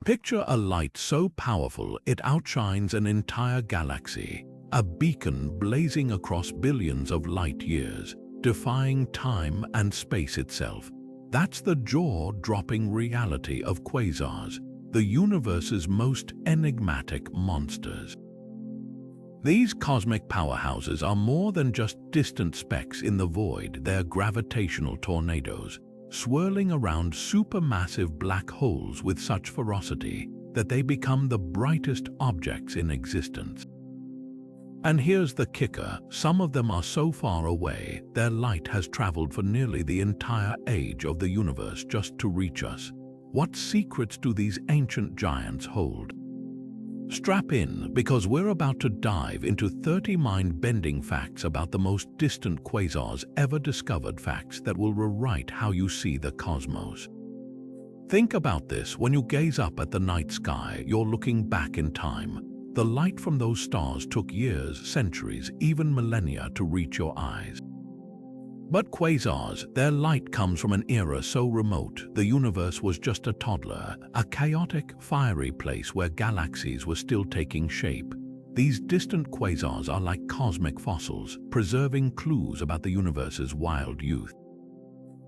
Picture a light so powerful it outshines an entire galaxy, a beacon blazing across billions of light years, defying time and space itself. That's the jaw-dropping reality of quasars, the universe's most enigmatic monsters. These cosmic powerhouses are more than just distant specks in the void. They're gravitational tornadoes, swirling around supermassive black holes with such ferocity that they become the brightest objects in existence. And here's the kicker, some of them are so far away, their light has traveled for nearly the entire age of the universe just to reach us. What secrets do these ancient giants hold? Strap in, because we're about to dive into 30 mind-bending facts about the most distant quasars ever discovered, facts that will rewrite how you see the cosmos. Think about this: when you gaze up at the night sky, you're looking back in time. The light from those stars took years, centuries, even millennia to reach your eyes. But quasars, their light comes from an era so remote, the universe was just a toddler, a chaotic, fiery place where galaxies were still taking shape. These distant quasars are like cosmic fossils, preserving clues about the universe's wild youth.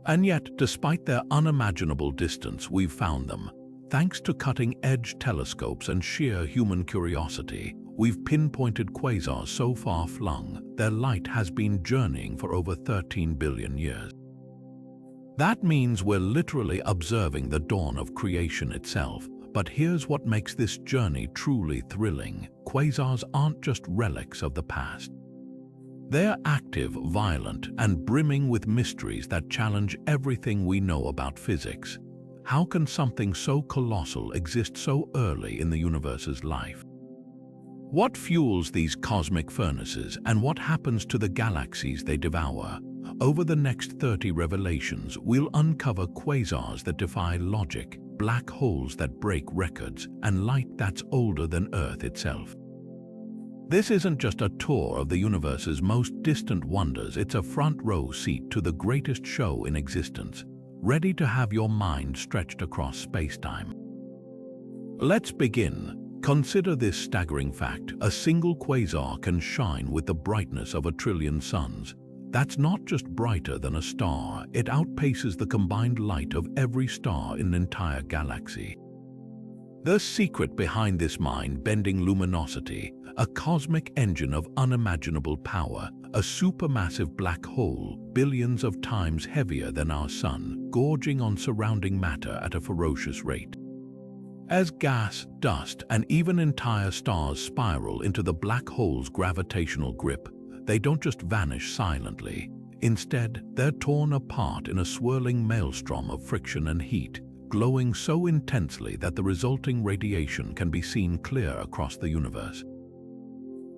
And yet, despite their unimaginable distance, we've found them. Thanks to cutting-edge telescopes and sheer human curiosity, we've pinpointed quasars so far-flung, their light has been journeying for over 13 billion years. That means we're literally observing the dawn of creation itself. But here's what makes this journey truly thrilling: quasars aren't just relics of the past. They're active, violent, and brimming with mysteries that challenge everything we know about physics. How can something so colossal exist so early in the universe's life? What fuels these cosmic furnaces, and what happens to the galaxies they devour? Over the next 30 revelations, we'll uncover quasars that defy logic, black holes that break records, and light that's older than Earth itself. This isn't just a tour of the universe's most distant wonders, it's a front-row seat to the greatest show in existence, ready to have your mind stretched across space-time. Let's begin. Consider this staggering fact: a single quasar can shine with the brightness of 1 trillion suns. That's not just brighter than a star, it outpaces the combined light of every star in an entire galaxy. The secret behind this mind-bending luminosity: a cosmic engine of unimaginable power, a supermassive black hole, billions of times heavier than our sun, gorging on surrounding matter at a ferocious rate. As gas, dust, and even entire stars spiral into the black hole's gravitational grip, they don't just vanish silently. Instead, they're torn apart in a swirling maelstrom of friction and heat, glowing so intensely that the resulting radiation can be seen clear across the universe.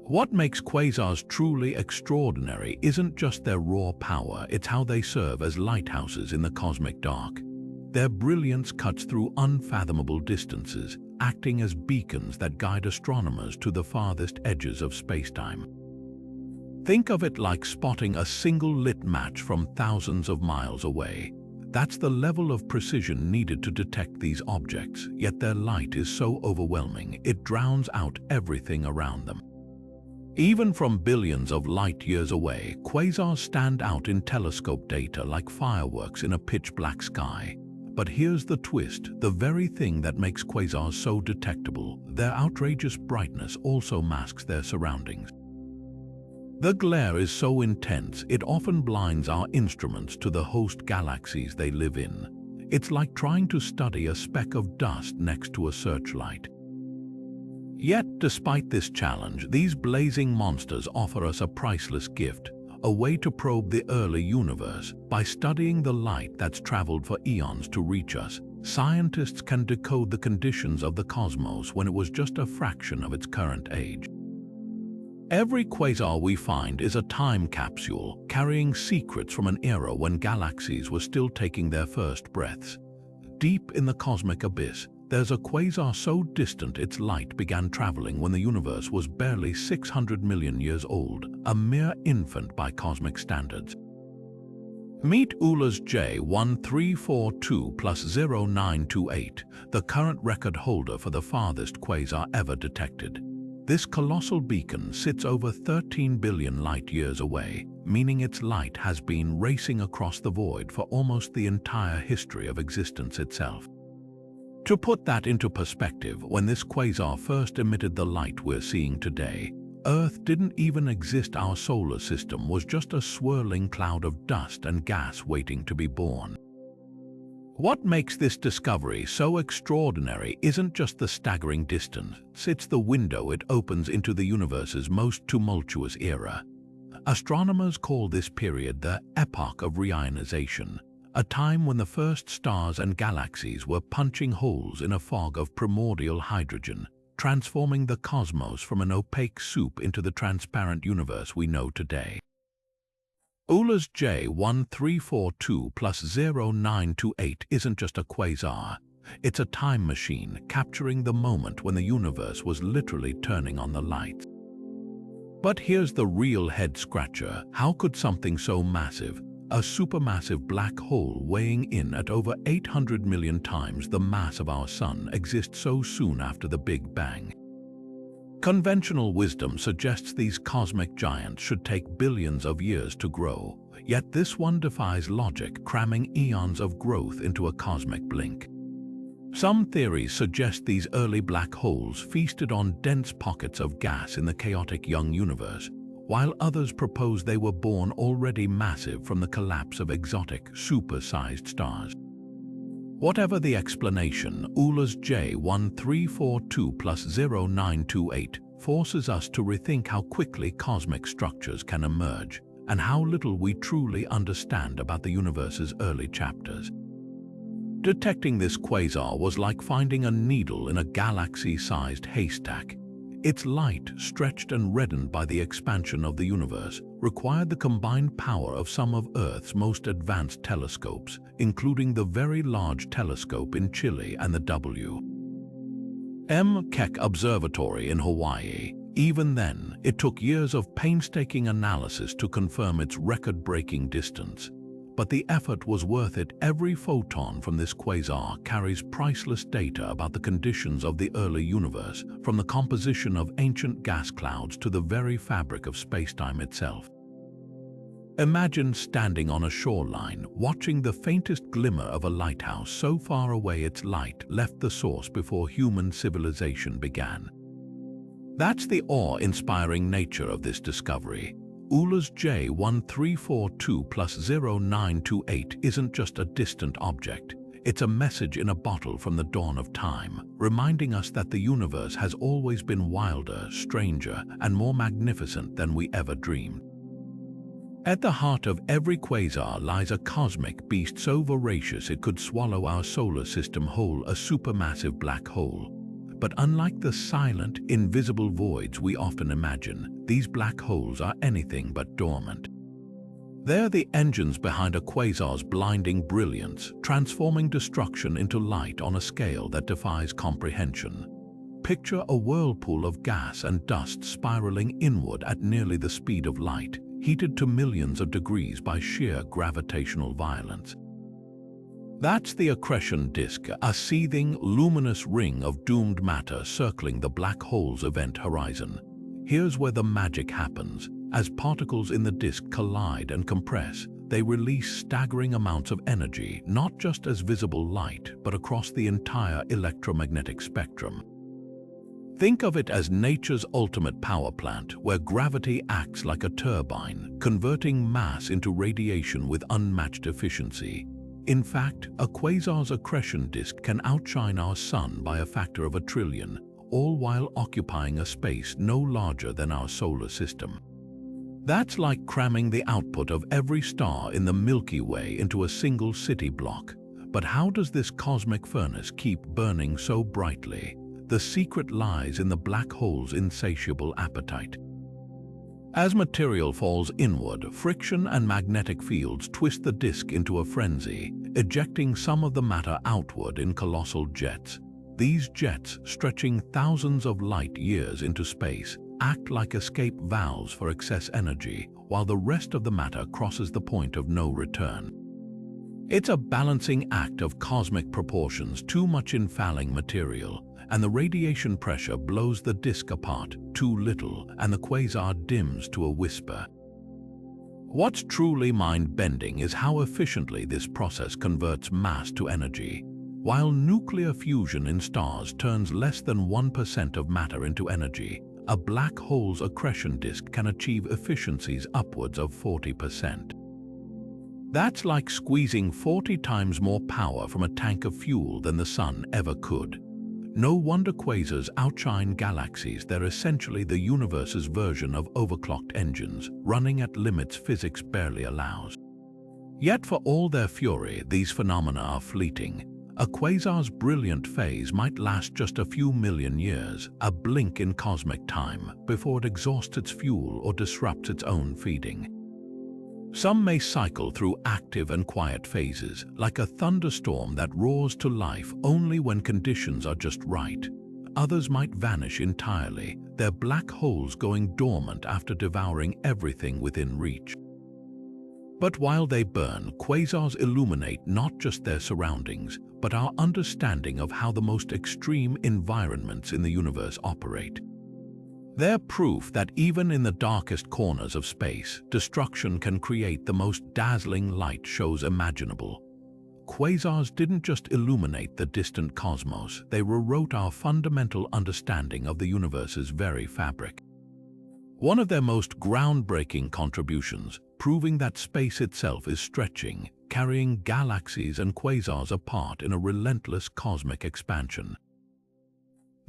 What makes quasars truly extraordinary isn't just their raw power, it's how they serve as lighthouses in the cosmic dark. Their brilliance cuts through unfathomable distances, acting as beacons that guide astronomers to the farthest edges of spacetime. Think of it like spotting a single lit match from thousands of miles away. That's the level of precision needed to detect these objects, yet their light is so overwhelming it drowns out everything around them. Even from billions of light years away, quasars stand out in telescope data like fireworks in a pitch-black sky. But here's the twist: the very thing that makes quasars so detectable, their outrageous brightness, also masks their surroundings. The glare is so intense, it often blinds our instruments to the host galaxies they live in. It's like trying to study a speck of dust next to a searchlight. Yet, despite this challenge, these blazing monsters offer us a priceless gift, a way to probe the early universe. By studying the light that's traveled for eons to reach us, scientists can decode the conditions of the cosmos when it was just a fraction of its current age. Every quasar we find is a time capsule, carrying secrets from an era when galaxies were still taking their first breaths. Deep in the cosmic abyss, there's a quasar so distant its light began traveling when the universe was barely 600 million years old, a mere infant by cosmic standards. Meet ULA's J1342 plus 0928, the current record holder for the farthest quasar ever detected. This colossal beacon sits over 13 billion light-years away, meaning its light has been racing across the void for almost the entire history of existence itself. To put that into perspective, when this quasar first emitted the light we're seeing today, Earth didn't even exist. Our solar system was just a swirling cloud of dust and gas waiting to be born. What makes this discovery so extraordinary isn't just the staggering distance, it's the window it opens into the universe's most tumultuous era. Astronomers call this period the epoch of reionization, a time when the first stars and galaxies were punching holes in a fog of primordial hydrogen, transforming the cosmos from an opaque soup into the transparent universe we know today. ULA's J1342 plus 0928 isn't just a quasar, it's a time machine capturing the moment when the universe was literally turning on the lights. But here's the real head-scratcher. How could something so massive, a supermassive black hole weighing in at over 800 million times the mass of our Sun, exist so soon after the Big Bang? Conventional wisdom suggests these cosmic giants should take billions of years to grow, yet this one defies logic, cramming eons of growth into a cosmic blink. Some theories suggest these early black holes feasted on dense pockets of gas in the chaotic young universe, while others propose they were born already massive from the collapse of exotic, super-sized stars. Whatever the explanation, ULA's J1342 plus 0928 forces us to rethink how quickly cosmic structures can emerge and how little we truly understand about the universe's early chapters. Detecting this quasar was like finding a needle in a galaxy-sized haystack. Its light, stretched and reddened by the expansion of the universe, required the combined power of some of Earth's most advanced telescopes, including the Very Large Telescope in Chile and the W. M. Keck Observatory in Hawaii. Even then, it took years of painstaking analysis to confirm its record-breaking distance. But the effort was worth it. Every photon from this quasar carries priceless data about the conditions of the early universe, from the composition of ancient gas clouds to the very fabric of spacetime itself. Imagine standing on a shoreline, watching the faintest glimmer of a lighthouse so far away its light left the source before human civilization began. That's the awe-inspiring nature of this discovery. ULA's J1342 plus 0928 isn't just a distant object. It's a message in a bottle from the dawn of time, reminding us that the universe has always been wilder, stranger, and more magnificent than we ever dreamed. At the heart of every quasar lies a cosmic beast so voracious it could swallow our solar system whole, a supermassive black hole. But unlike the silent, invisible voids we often imagine, these black holes are anything but dormant. They're the engines behind a quasar's blinding brilliance, transforming destruction into light on a scale that defies comprehension. Picture a whirlpool of gas and dust spiraling inward at nearly the speed of light, heated to millions of degrees by sheer gravitational violence. That's the accretion disk, a seething, luminous ring of doomed matter circling the black hole's event horizon. Here's where the magic happens. As particles in the disk collide and compress, they release staggering amounts of energy, not just as visible light, but across the entire electromagnetic spectrum. Think of it as nature's ultimate power plant, where gravity acts like a turbine, converting mass into radiation with unmatched efficiency. In fact, a quasar's accretion disk can outshine our Sun by a factor of 1 trillion, all while occupying a space no larger than our solar system. That's like cramming the output of every star in the Milky Way into a single city block. But how does this cosmic furnace keep burning so brightly? The secret lies in the black hole's insatiable appetite. As material falls inward, friction and magnetic fields twist the disk into a frenzy, ejecting some of the matter outward in colossal jets. These jets, stretching thousands of light years into space, act like escape valves for excess energy, while the rest of the matter crosses the point of no return. It's a balancing act of cosmic proportions, too much infalling material, and the radiation pressure blows the disk apart, too little, and the quasar dims to a whisper. What's truly mind-bending is how efficiently this process converts mass to energy. While nuclear fusion in stars turns less than 1% of matter into energy, a black hole's accretion disk can achieve efficiencies upwards of 40%. That's like squeezing 40 times more power from a tank of fuel than the sun ever could. No wonder quasars outshine galaxies. They're essentially the universe's version of overclocked engines, running at limits physics barely allows. Yet for all their fury, these phenomena are fleeting. A quasar's brilliant phase might last just a few million years, a blink in cosmic time, before it exhausts its fuel or disrupts its own feeding. Some may cycle through active and quiet phases, like a thunderstorm that roars to life only when conditions are just right. Others might vanish entirely, their black holes going dormant after devouring everything within reach. But while they burn, quasars illuminate not just their surroundings, but our understanding of how the most extreme environments in the universe operate. They're proof that even in the darkest corners of space, destruction can create the most dazzling light shows imaginable. Quasars didn't just illuminate the distant cosmos, they rewrote our fundamental understanding of the universe's very fabric. One of their most groundbreaking contributions, proving that space itself is stretching, carrying galaxies and quasars apart in a relentless cosmic expansion.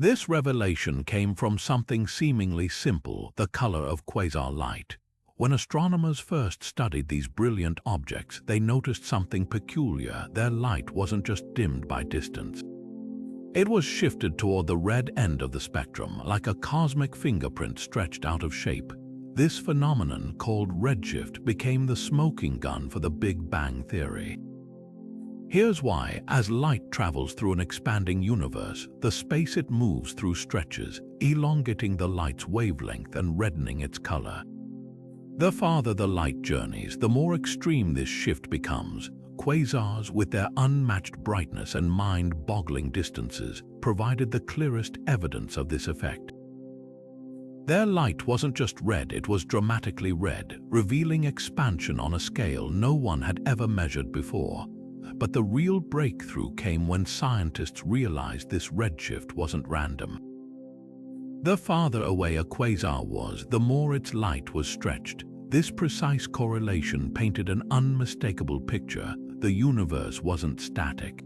This revelation came from something seemingly simple, the color of quasar light. When astronomers first studied these brilliant objects, they noticed something peculiar. Their light wasn't just dimmed by distance. It was shifted toward the red end of the spectrum, like a cosmic fingerprint stretched out of shape. This phenomenon, called redshift, became the smoking gun for the Big Bang theory. Here's why. As light travels through an expanding universe, the space it moves through stretches, elongating the light's wavelength and reddening its color. The farther the light journeys, the more extreme this shift becomes. Quasars, with their unmatched brightness and mind-boggling distances, provided the clearest evidence of this effect. Their light wasn't just red, it was dramatically red, revealing expansion on a scale no one had ever measured before. But the real breakthrough came when scientists realized this redshift wasn't random. The farther away a quasar was, the more its light was stretched. This precise correlation painted an unmistakable picture. The universe wasn't static.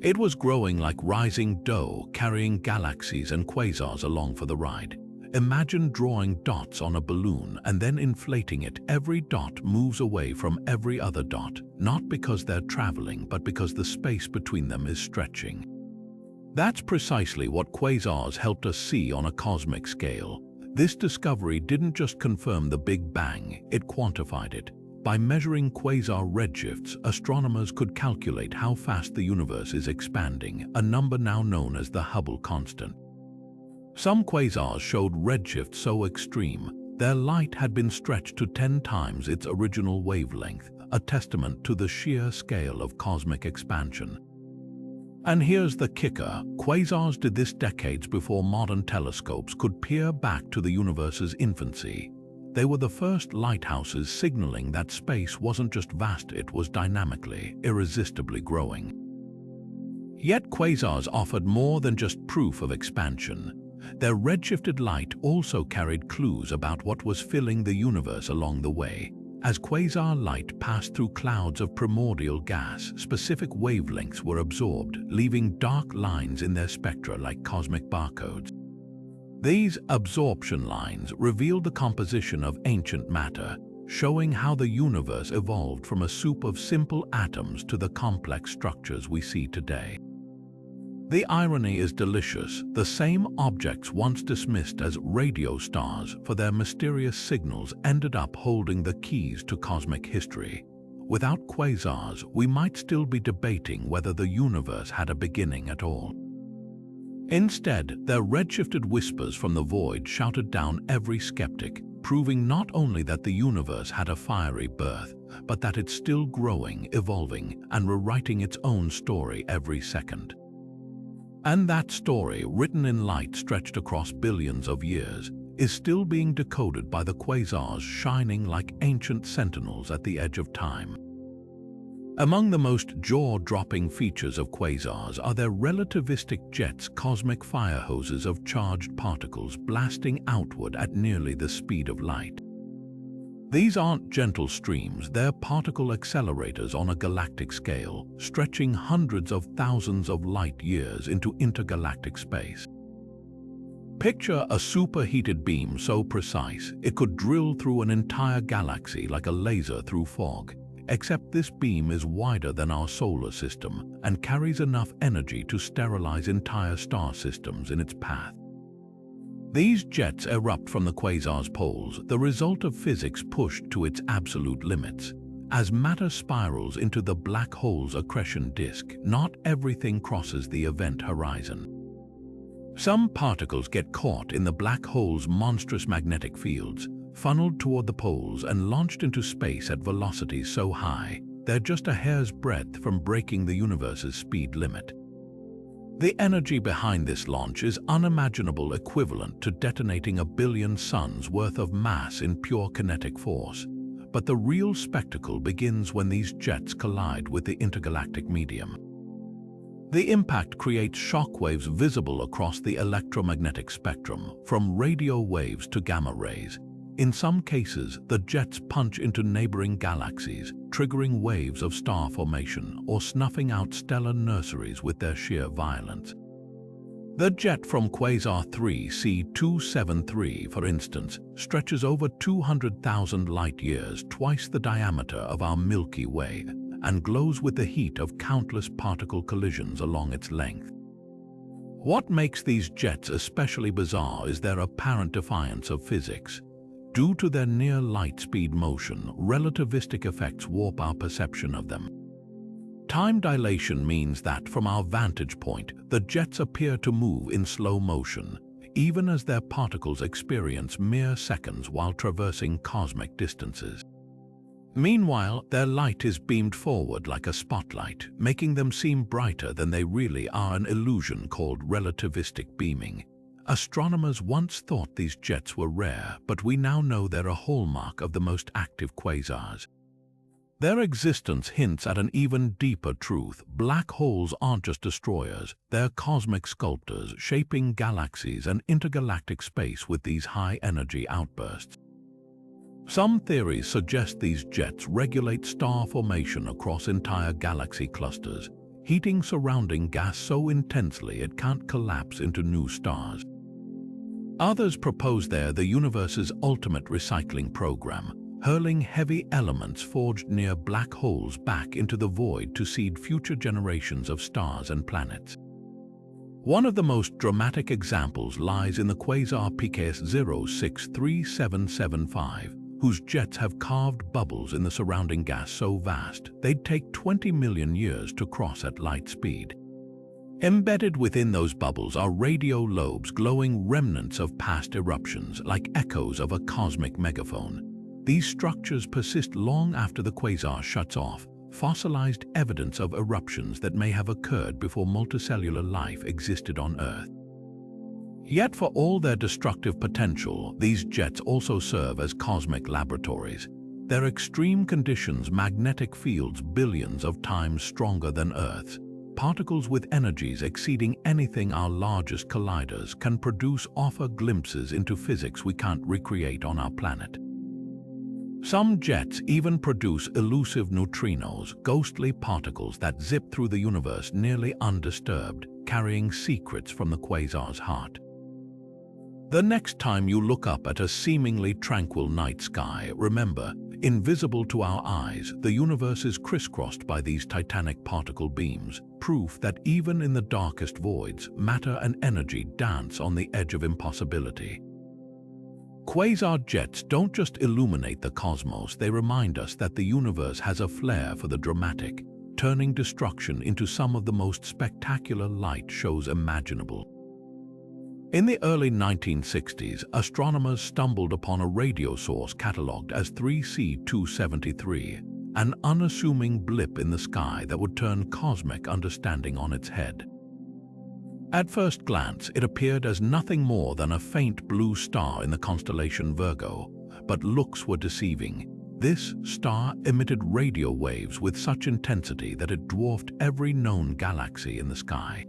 It was growing like rising dough, carrying galaxies and quasars along for the ride. Imagine drawing dots on a balloon and then inflating it. Every dot moves away from every other dot, not because they're traveling, but because the space between them is stretching. That's precisely what quasars helped us see on a cosmic scale. This discovery didn't just confirm the Big Bang, it quantified it. By measuring quasar redshifts, astronomers could calculate how fast the universe is expanding, a number now known as the Hubble constant. Some quasars showed redshifts so extreme, their light had been stretched to 10 times its original wavelength, a testament to the sheer scale of cosmic expansion. And here's the kicker, quasars did this decades before modern telescopes could peer back to the universe's infancy. They were the first lighthouses signaling that space wasn't just vast, it was dynamically, irresistibly growing. Yet quasars offered more than just proof of expansion. Their redshifted light also carried clues about what was filling the universe along the way. As quasar light passed through clouds of primordial gas, specific wavelengths were absorbed, leaving dark lines in their spectra like cosmic barcodes. These absorption lines revealed the composition of ancient matter, showing how the universe evolved from a soup of simple atoms to the complex structures we see today. The irony is delicious. The same objects once dismissed as radio stars for their mysterious signals ended up holding the keys to cosmic history. Without quasars, we might still be debating whether the universe had a beginning at all. Instead, their redshifted whispers from the void shouted down every skeptic, proving not only that the universe had a fiery birth, but that it's still growing, evolving, and rewriting its own story every second. And that story, written in light stretched across billions of years, is still being decoded by the quasars shining like ancient sentinels at the edge of time. Among the most jaw-dropping features of quasars are their relativistic jets, cosmic fire hoses of charged particles blasting outward at nearly the speed of light. These aren't gentle streams, they're particle accelerators on a galactic scale, stretching hundreds of thousands of light years into intergalactic space. Picture a superheated beam so precise it could drill through an entire galaxy like a laser through fog. Except this beam is wider than our solar system and carries enough energy to sterilize entire star systems in its path. These jets erupt from the quasar's poles, the result of physics pushed to its absolute limits. As matter spirals into the black hole's accretion disk, not everything crosses the event horizon. Some particles get caught in the black hole's monstrous magnetic fields, funneled toward the poles and launched into space at velocities so high, they're just a hair's breadth from breaking the universe's speed limit. The energy behind this launch is unimaginable, equivalent to detonating 1 billion suns worth of mass in pure kinetic force. But the real spectacle begins when these jets collide with the intergalactic medium. The impact creates shockwaves visible across the electromagnetic spectrum, from radio waves to gamma rays. In some cases, the jets punch into neighboring galaxies, triggering waves of star formation or snuffing out stellar nurseries with their sheer violence. The jet from Quasar 3C273, for instance, stretches over 200,000 light-years, twice the diameter of our Milky Way, and glows with the heat of countless particle collisions along its length. What makes these jets especially bizarre is their apparent defiance of physics. Due to their near light-speed motion, relativistic effects warp our perception of them. Time dilation means that, from our vantage point, the jets appear to move in slow motion, even as their particles experience mere seconds while traversing cosmic distances. Meanwhile, their light is beamed forward like a spotlight, making them seem brighter than they really are, an illusion called relativistic beaming. Astronomers once thought these jets were rare, but we now know they're a hallmark of the most active quasars. Their existence hints at an even deeper truth. Black holes aren't just destroyers, they're cosmic sculptors, shaping galaxies and intergalactic space with these high-energy outbursts. Some theories suggest these jets regulate star formation across entire galaxy clusters, heating surrounding gas so intensely it can't collapse into new stars. Others propose they're the universe's ultimate recycling program, hurling heavy elements forged near black holes back into the void to seed future generations of stars and planets. One of the most dramatic examples lies in the quasar PKS 063775, whose jets have carved bubbles in the surrounding gas so vast they'd take 20 million years to cross at light speed. Embedded within those bubbles are radio lobes, glowing remnants of past eruptions, like echoes of a cosmic megaphone. These structures persist long after the quasar shuts off, fossilized evidence of eruptions that may have occurred before multicellular life existed on Earth. Yet for all their destructive potential, these jets also serve as cosmic laboratories. Their extreme conditions, magnetic fields billions of times stronger than Earth's, particles with energies exceeding anything our largest colliders can produce, offer glimpses into physics we can't recreate on our planet. Some jets even produce elusive neutrinos, ghostly particles that zip through the universe nearly undisturbed, carrying secrets from the quasar's heart. The next time you look up at a seemingly tranquil night sky, remember, invisible to our eyes, the universe is crisscrossed by these titanic particle beams, proof that even in the darkest voids, matter and energy dance on the edge of impossibility. Quasar jets don't just illuminate the cosmos, they remind us that the universe has a flair for the dramatic, turning destruction into some of the most spectacular light shows imaginable. In the early 1960s, astronomers stumbled upon a radio source catalogued as 3C273, an unassuming blip in the sky that would turn cosmic understanding on its head. At first glance, it appeared as nothing more than a faint blue star in the constellation Virgo, but looks were deceiving. This star emitted radio waves with such intensity that it dwarfed every known galaxy in the sky.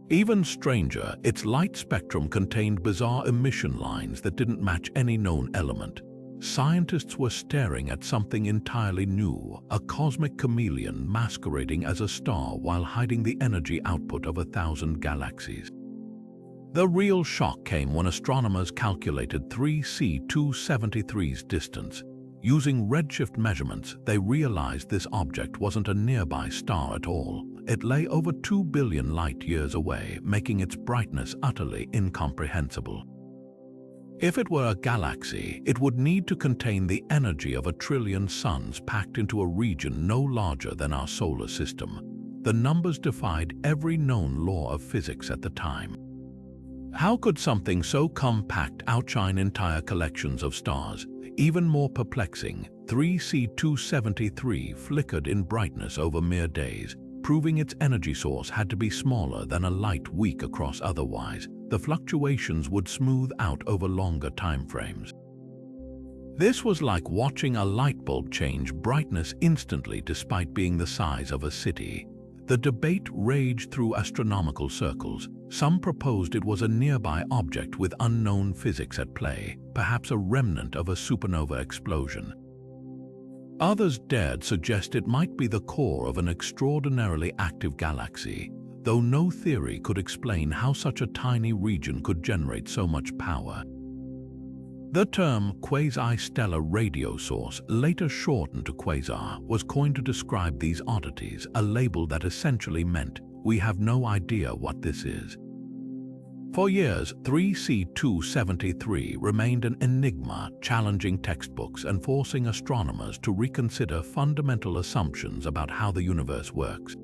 Even stranger, its light spectrum contained bizarre emission lines that didn't match any known element. Scientists were staring at something entirely new, a cosmic chameleon masquerading as a star while hiding the energy output of 1,000 galaxies. The real shock came when astronomers calculated 3C273's distance. Using redshift measurements, they realized this object wasn't a nearby star at all. It lay over 2 billion light-years away, making its brightness utterly incomprehensible. If it were a galaxy, it would need to contain the energy of 1 trillion suns packed into a region no larger than our solar system. The numbers defied every known law of physics at the time. How could something so compact outshine entire collections of stars? Even more perplexing, 3C273 flickered in brightness over mere days, proving its energy source had to be smaller than a light week across. Otherwise, the fluctuations would smooth out over longer timeframes. This was like watching a light bulb change brightness instantly despite being the size of a city. The debate raged through astronomical circles. Some proposed it was a nearby object with unknown physics at play, perhaps a remnant of a supernova explosion. Others dared suggest it might be the core of an extraordinarily active galaxy, though no theory could explain how such a tiny region could generate so much power. The term quasi-stellar radio source, later shortened to quasar, was coined to describe these oddities, a label that essentially meant we have no idea what this is. For years, 3C273 remained an enigma, challenging textbooks and forcing astronomers to reconsider fundamental assumptions about how the universe works.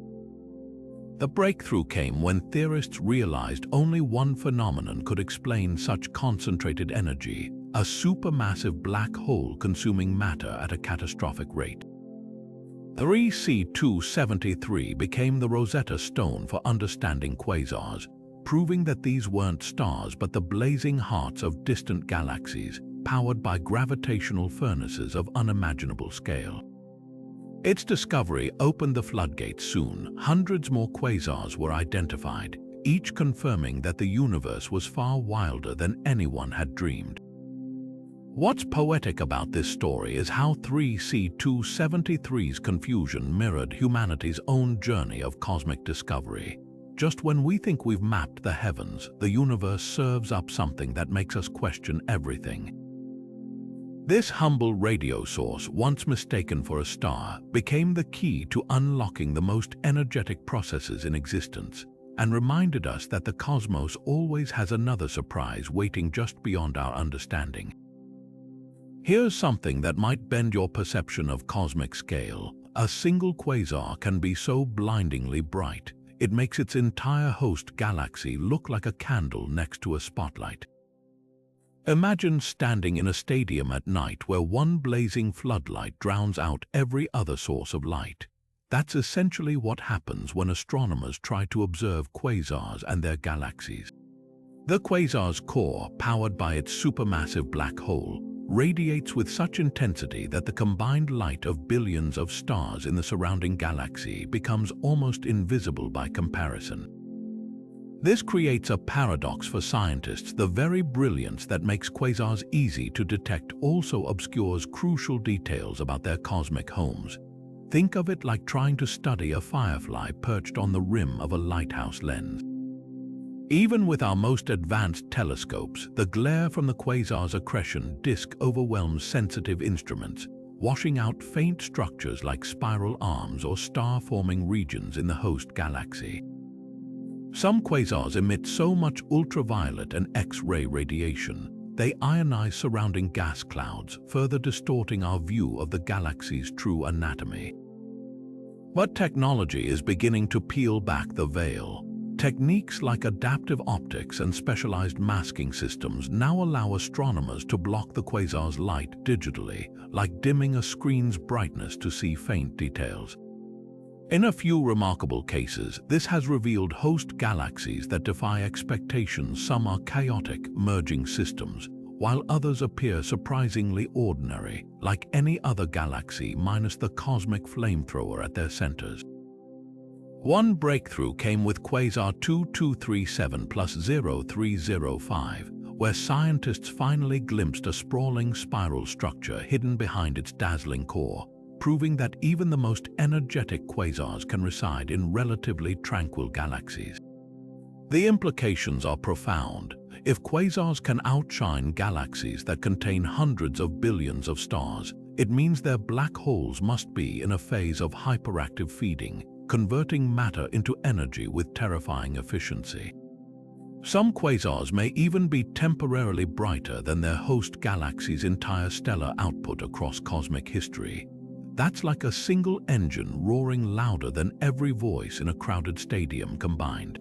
The breakthrough came when theorists realized only one phenomenon could explain such concentrated energy: a supermassive black hole consuming matter at a catastrophic rate. 3C273 became the Rosetta Stone for understanding quasars, proving that these weren't stars but the blazing hearts of distant galaxies, powered by gravitational furnaces of unimaginable scale. Its discovery opened the floodgates. Soon, hundreds more quasars were identified, each confirming that the universe was far wilder than anyone had dreamed. What's poetic about this story is how 3C273's confusion mirrored humanity's own journey of cosmic discovery. Just when we think we've mapped the heavens, the universe serves up something that makes us question everything. This humble radio source, once mistaken for a star, became the key to unlocking the most energetic processes in existence, and reminded us that the cosmos always has another surprise waiting just beyond our understanding. Here's something that might bend your perception of cosmic scale. A single quasar can be so blindingly bright, it makes its entire host galaxy look like a candle next to a spotlight. Imagine standing in a stadium at night where one blazing floodlight drowns out every other source of light. That's essentially what happens when astronomers try to observe quasars and their galaxies. The quasar's core, powered by its supermassive black hole, radiates with such intensity that the combined light of billions of stars in the surrounding galaxy becomes almost invisible by comparison. This creates a paradox for scientists. The very brilliance that makes quasars easy to detect also obscures crucial details about their cosmic homes. Think of it like trying to study a firefly perched on the rim of a lighthouse lens. Even with our most advanced telescopes, the glare from the quasar's accretion disk overwhelms sensitive instruments, washing out faint structures like spiral arms or star-forming regions in the host galaxy. Some quasars emit so much ultraviolet and X-ray radiation, they ionize surrounding gas clouds, further distorting our view of the galaxy's true anatomy. But technology is beginning to peel back the veil. Techniques like adaptive optics and specialized masking systems now allow astronomers to block the quasar's light digitally, like dimming a screen's brightness to see faint details. In a few remarkable cases, this has revealed host galaxies that defy expectations. Some are chaotic, merging systems, while others appear surprisingly ordinary, like any other galaxy minus the cosmic flamethrower at their centers. One breakthrough came with Quasar 2237+0305, where scientists finally glimpsed a sprawling spiral structure hidden behind its dazzling core, proving that even the most energetic quasars can reside in relatively tranquil galaxies. The implications are profound. If quasars can outshine galaxies that contain hundreds of billions of stars, it means their black holes must be in a phase of hyperactive feeding, converting matter into energy with terrifying efficiency. Some quasars may even be temporarily brighter than their host galaxy's entire stellar output across cosmic history. That's like a single engine roaring louder than every voice in a crowded stadium combined.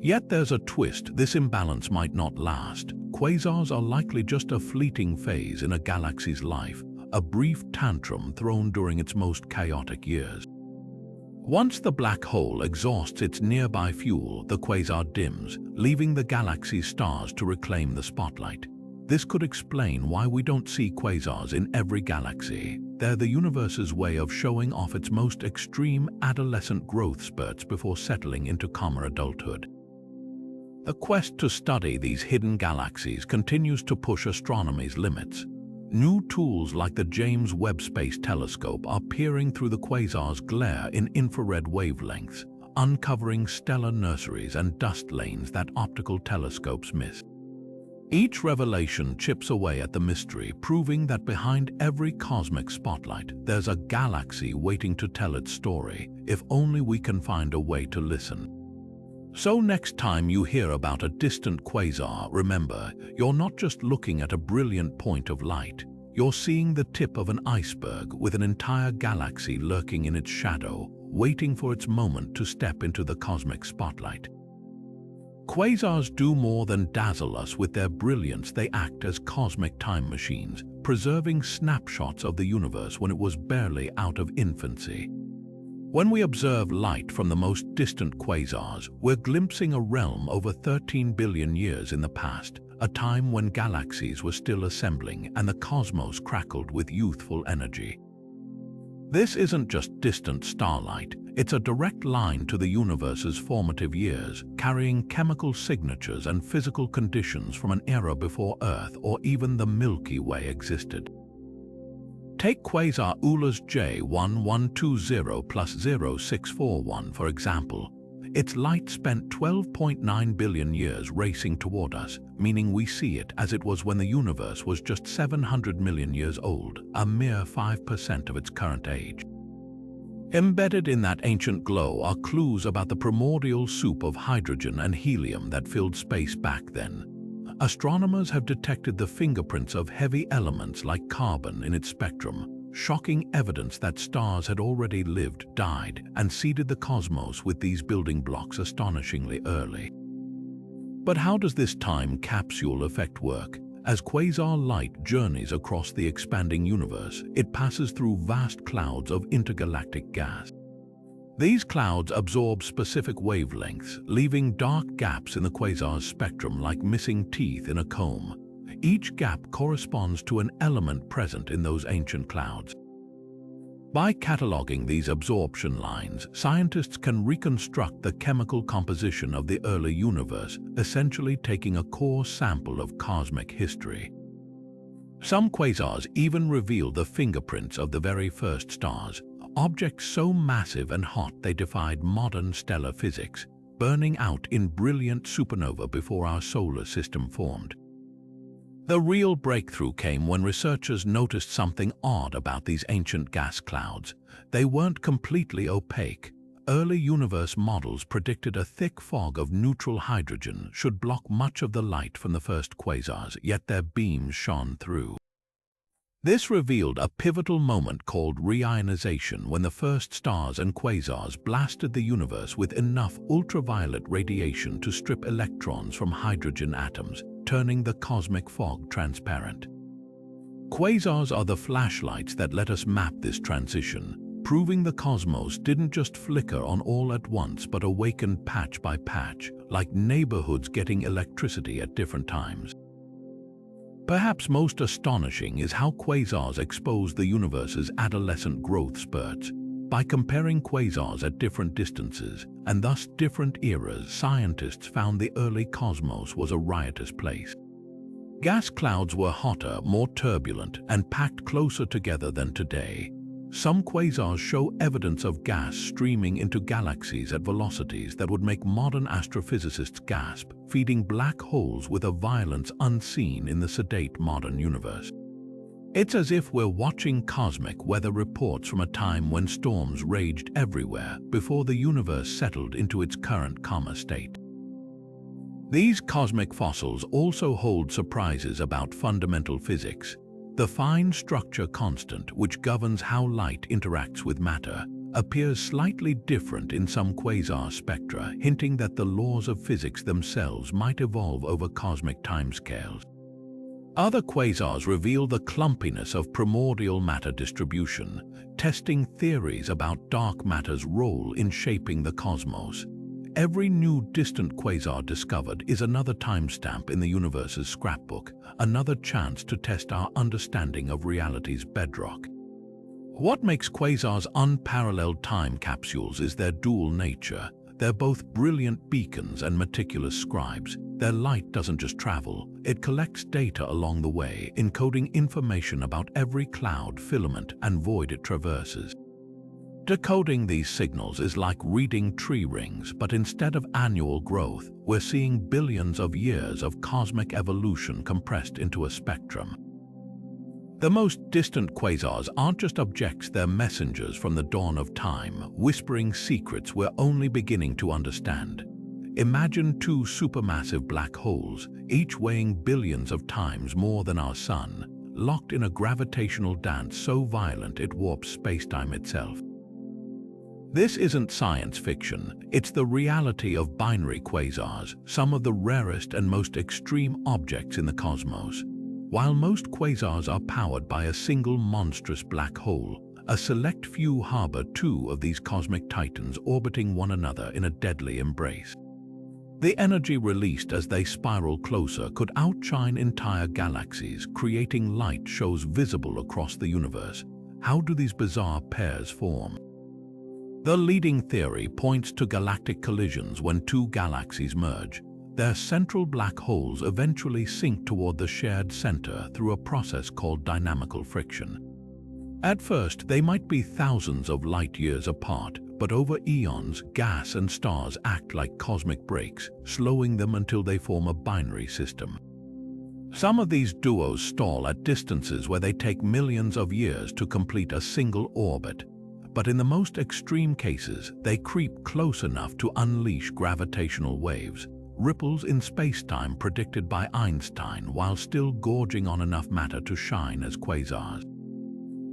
Yet there's a twist. This imbalance might not last. Quasars are likely just a fleeting phase in a galaxy's life, a brief tantrum thrown during its most chaotic years. Once the black hole exhausts its nearby fuel, the quasar dims, leaving the galaxy's stars to reclaim the spotlight. This could explain why we don't see quasars in every galaxy. They're the universe's way of showing off its most extreme adolescent growth spurts before settling into calmer adulthood. The quest to study these hidden galaxies continues to push astronomy's limits. New tools like the James Webb Space Telescope are peering through the quasar's glare in infrared wavelengths, uncovering stellar nurseries and dust lanes that optical telescopes miss. Each revelation chips away at the mystery, proving that behind every cosmic spotlight, there's a galaxy waiting to tell its story, if only we can find a way to listen. So next time you hear about a distant quasar, remember, you're not just looking at a brilliant point of light. You're seeing the tip of an iceberg with an entire galaxy lurking in its shadow, waiting for its moment to step into the cosmic spotlight. Quasars do more than dazzle us with their brilliance. They act as cosmic time machines, preserving snapshots of the universe when it was barely out of infancy. When we observe light from the most distant quasars, we're glimpsing a realm over 13 billion years in the past, a time when galaxies were still assembling and the cosmos crackled with youthful energy. This isn't just distant starlight, it's a direct line to the universe's formative years, carrying chemical signatures and physical conditions from an era before Earth or even the Milky Way existed. Take quasar Euler's J1120+0641 for example. Its light spent 12.9 billion years racing toward us, meaning we see it as it was when the universe was just 700 million years old, a mere 5% of its current age. Embedded in that ancient glow are clues about the primordial soup of hydrogen and helium that filled space back then. Astronomers have detected the fingerprints of heavy elements like carbon in its spectrum, shocking evidence that stars had already lived, died, and seeded the cosmos with these building blocks astonishingly early. But how does this time capsule effect work? As quasar light journeys across the expanding universe, it passes through vast clouds of intergalactic gas. These clouds absorb specific wavelengths, leaving dark gaps in the quasar's spectrum like missing teeth in a comb. Each gap corresponds to an element present in those ancient clouds. By cataloging these absorption lines, scientists can reconstruct the chemical composition of the early universe, essentially taking a core sample of cosmic history. Some quasars even reveal the fingerprints of the very first stars, objects so massive and hot they defied modern stellar physics, burning out in brilliant supernova before our solar system formed. The real breakthrough came when researchers noticed something odd about these ancient gas clouds. They weren't completely opaque. Early universe models predicted a thick fog of neutral hydrogen should block much of the light from the first quasars, yet their beams shone through. This revealed a pivotal moment called reionization, when the first stars and quasars blasted the universe with enough ultraviolet radiation to strip electrons from hydrogen atoms, turning the cosmic fog transparent. Quasars are the flashlights that let us map this transition, proving the cosmos didn't just flicker on all at once but awakened patch by patch, like neighborhoods getting electricity at different times. Perhaps most astonishing is how quasars expose the universe's adolescent growth spurts. By comparing quasars at different distances, and thus different eras, scientists found the early cosmos was a riotous place. Gas clouds were hotter, more turbulent, and packed closer together than today. Some quasars show evidence of gas streaming into galaxies at velocities that would make modern astrophysicists gasp, feeding black holes with a violence unseen in the sedate modern universe. It's as if we're watching cosmic weather reports from a time when storms raged everywhere before the universe settled into its current calmer state. These cosmic fossils also hold surprises about fundamental physics. The fine structure constant, which governs how light interacts with matter, appears slightly different in some quasar spectra, hinting that the laws of physics themselves might evolve over cosmic timescales. Other quasars reveal the clumpiness of primordial matter distribution, testing theories about dark matter's role in shaping the cosmos. Every new distant quasar discovered is another timestamp in the universe's scrapbook, another chance to test our understanding of reality's bedrock. What makes quasars unparalleled time capsules is their dual nature. They're both brilliant beacons and meticulous scribes. Their light doesn't just travel, it collects data along the way, encoding information about every cloud, filament, and void it traverses. Decoding these signals is like reading tree rings, but instead of annual growth, we're seeing billions of years of cosmic evolution compressed into a spectrum. The most distant quasars aren't just objects, they're messengers from the dawn of time, whispering secrets we're only beginning to understand. Imagine two supermassive black holes, each weighing billions of times more than our sun, locked in a gravitational dance so violent it warps spacetime itself. This isn't science fiction, it's the reality of binary quasars, some of the rarest and most extreme objects in the cosmos. While most quasars are powered by a single monstrous black hole, a select few harbor two of these cosmic titans orbiting one another in a deadly embrace. The energy released as they spiral closer could outshine entire galaxies, creating light shows visible across the universe. How do these bizarre pairs form? The leading theory points to galactic collisions when two galaxies merge. Their central black holes eventually sink toward the shared center through a process called dynamical friction. At first, they might be thousands of light years apart, but over eons, gas and stars act like cosmic brakes, slowing them until they form a binary system. Some of these duos stall at distances where they take millions of years to complete a single orbit. But in the most extreme cases, they creep close enough to unleash gravitational waves, ripples in spacetime predicted by Einstein, while still gorging on enough matter to shine as quasars.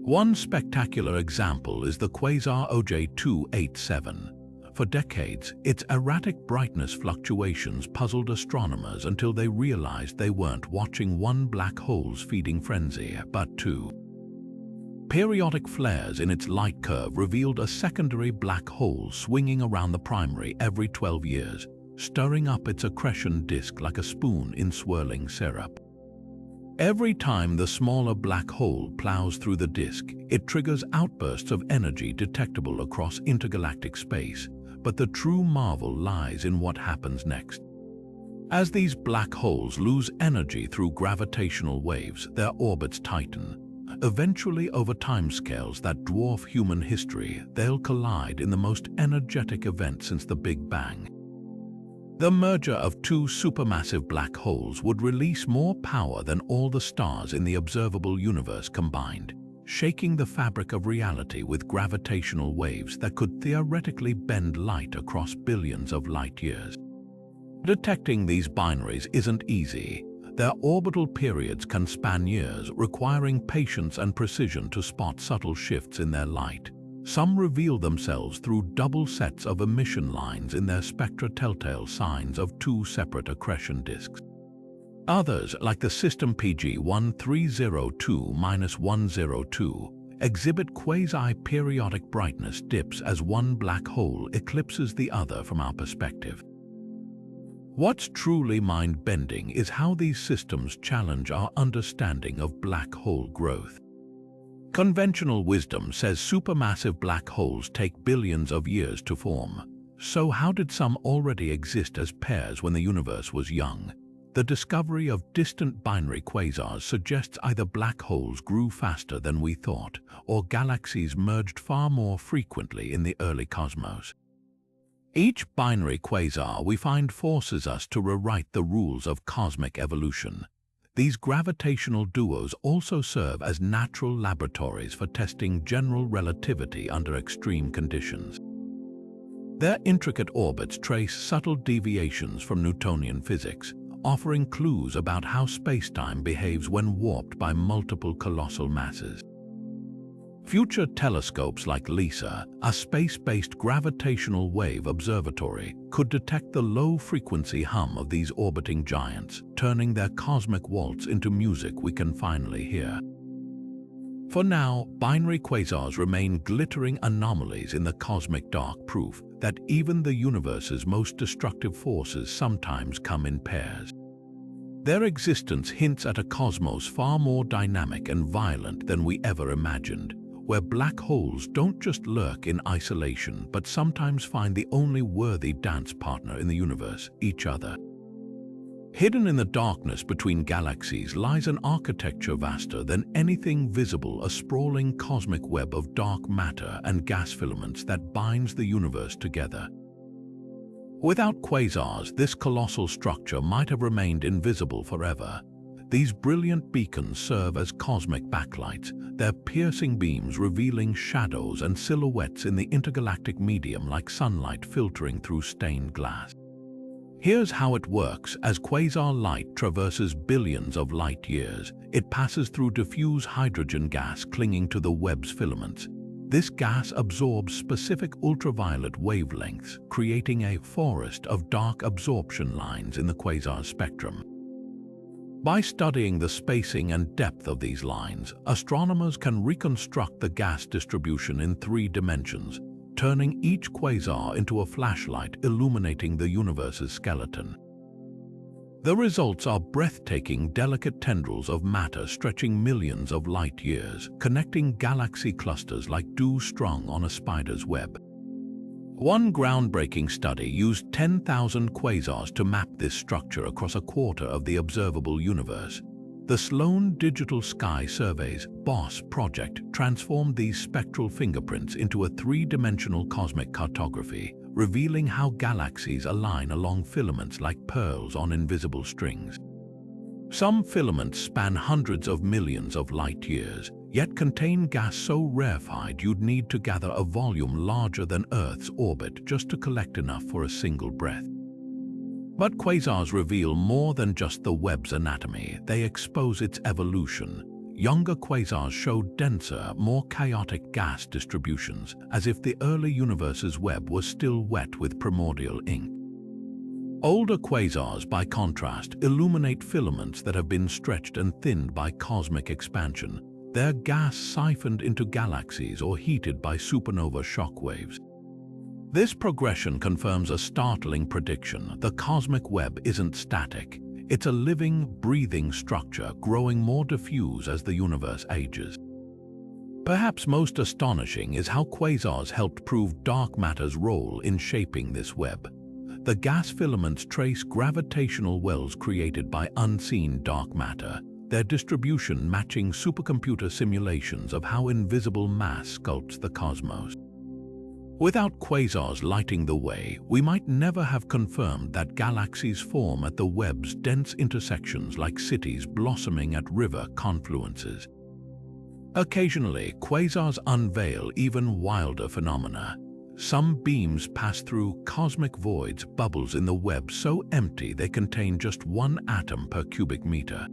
One spectacular example is the quasar OJ-287. For decades, its erratic brightness fluctuations puzzled astronomers until they realized they weren't watching one black hole's feeding frenzy, but two. Periodic flares in its light curve revealed a secondary black hole swinging around the primary every 12 years, stirring up its accretion disk like a spoon in swirling syrup. Every time the smaller black hole plows through the disk, it triggers outbursts of energy detectable across intergalactic space, but the true marvel lies in what happens next. As these black holes lose energy through gravitational waves, their orbits tighten. Eventually, over timescales that dwarf human history, they'll collide in the most energetic event since the Big Bang. The merger of two supermassive black holes would release more power than all the stars in the observable universe combined, shaking the fabric of reality with gravitational waves that could theoretically bend light across billions of light years. Detecting these binaries isn't easy. Their orbital periods can span years, requiring patience and precision to spot subtle shifts in their light. Some reveal themselves through double sets of emission lines in their spectra, telltale signs of two separate accretion disks. Others, like the system PG 1302-102, exhibit quasi-periodic brightness dips as one black hole eclipses the other from our perspective. What's truly mind-bending is how these systems challenge our understanding of black hole growth. Conventional wisdom says supermassive black holes take billions of years to form. So how did some already exist as pairs when the universe was young? The discovery of distant binary quasars suggests either black holes grew faster than we thought, or galaxies merged far more frequently in the early cosmos. Each binary quasar we find forces us to rewrite the rules of cosmic evolution. These gravitational duos also serve as natural laboratories for testing general relativity under extreme conditions. Their intricate orbits trace subtle deviations from Newtonian physics, offering clues about how spacetime behaves when warped by multiple colossal masses. Future telescopes like LISA, a space-based gravitational wave observatory, could detect the low-frequency hum of these orbiting giants, turning their cosmic waltz into music we can finally hear. For now, binary quasars remain glittering anomalies in the cosmic dark, proof that even the universe's most destructive forces sometimes come in pairs. Their existence hints at a cosmos far more dynamic and violent than we ever imagined, where black holes don't just lurk in isolation but sometimes find the only worthy dance partner in the universe, each other. Hidden in the darkness between galaxies lies an architecture vaster than anything visible, a sprawling cosmic web of dark matter and gas filaments that binds the universe together. Without quasars, this colossal structure might have remained invisible forever. These brilliant beacons serve as cosmic backlights, their piercing beams revealing shadows and silhouettes in the intergalactic medium like sunlight filtering through stained glass. Here's how it works. As quasar light traverses billions of light years, it passes through diffuse hydrogen gas clinging to the Webb's filaments. This gas absorbs specific ultraviolet wavelengths, creating a forest of dark absorption lines in the quasar spectrum. By studying the spacing and depth of these lines, astronomers can reconstruct the gas distribution in 3 dimensions, turning each quasar into a flashlight illuminating the universe's skeleton. The results are breathtaking, delicate tendrils of matter stretching millions of light years, connecting galaxy clusters like dew strung on a spider's web. One groundbreaking study used 10,000 quasars to map this structure across a quarter of the observable universe. The Sloan Digital Sky Survey's BOSS project transformed these spectral fingerprints into a 3-dimensional cosmic cartography, revealing how galaxies align along filaments like pearls on invisible strings. Some filaments span hundreds of millions of light years, yet contain gas so rarefied you'd need to gather a volume larger than Earth's orbit just to collect enough for a single breath. But quasars reveal more than just the Webb's anatomy. They expose its evolution. Younger quasars show denser, more chaotic gas distributions, as if the early universe's web was still wet with primordial ink. Older quasars, by contrast, illuminate filaments that have been stretched and thinned by cosmic expansion, their gas siphoned into galaxies or heated by supernova shockwaves. This progression confirms a startling prediction. The cosmic web isn't static. It's a living, breathing structure growing more diffuse as the universe ages. Perhaps most astonishing is how quasars helped prove dark matter's role in shaping this web. The gas filaments trace gravitational wells created by unseen dark matter, their distribution matching supercomputer simulations of how invisible mass sculpts the cosmos. Without quasars lighting the way, we might never have confirmed that galaxies form at the Webb's dense intersections like cities blossoming at river confluences. Occasionally, quasars unveil even wilder phenomena. Some beams pass through cosmic voids, bubbles in the Webb so empty they contain just 1 atom per cubic meter.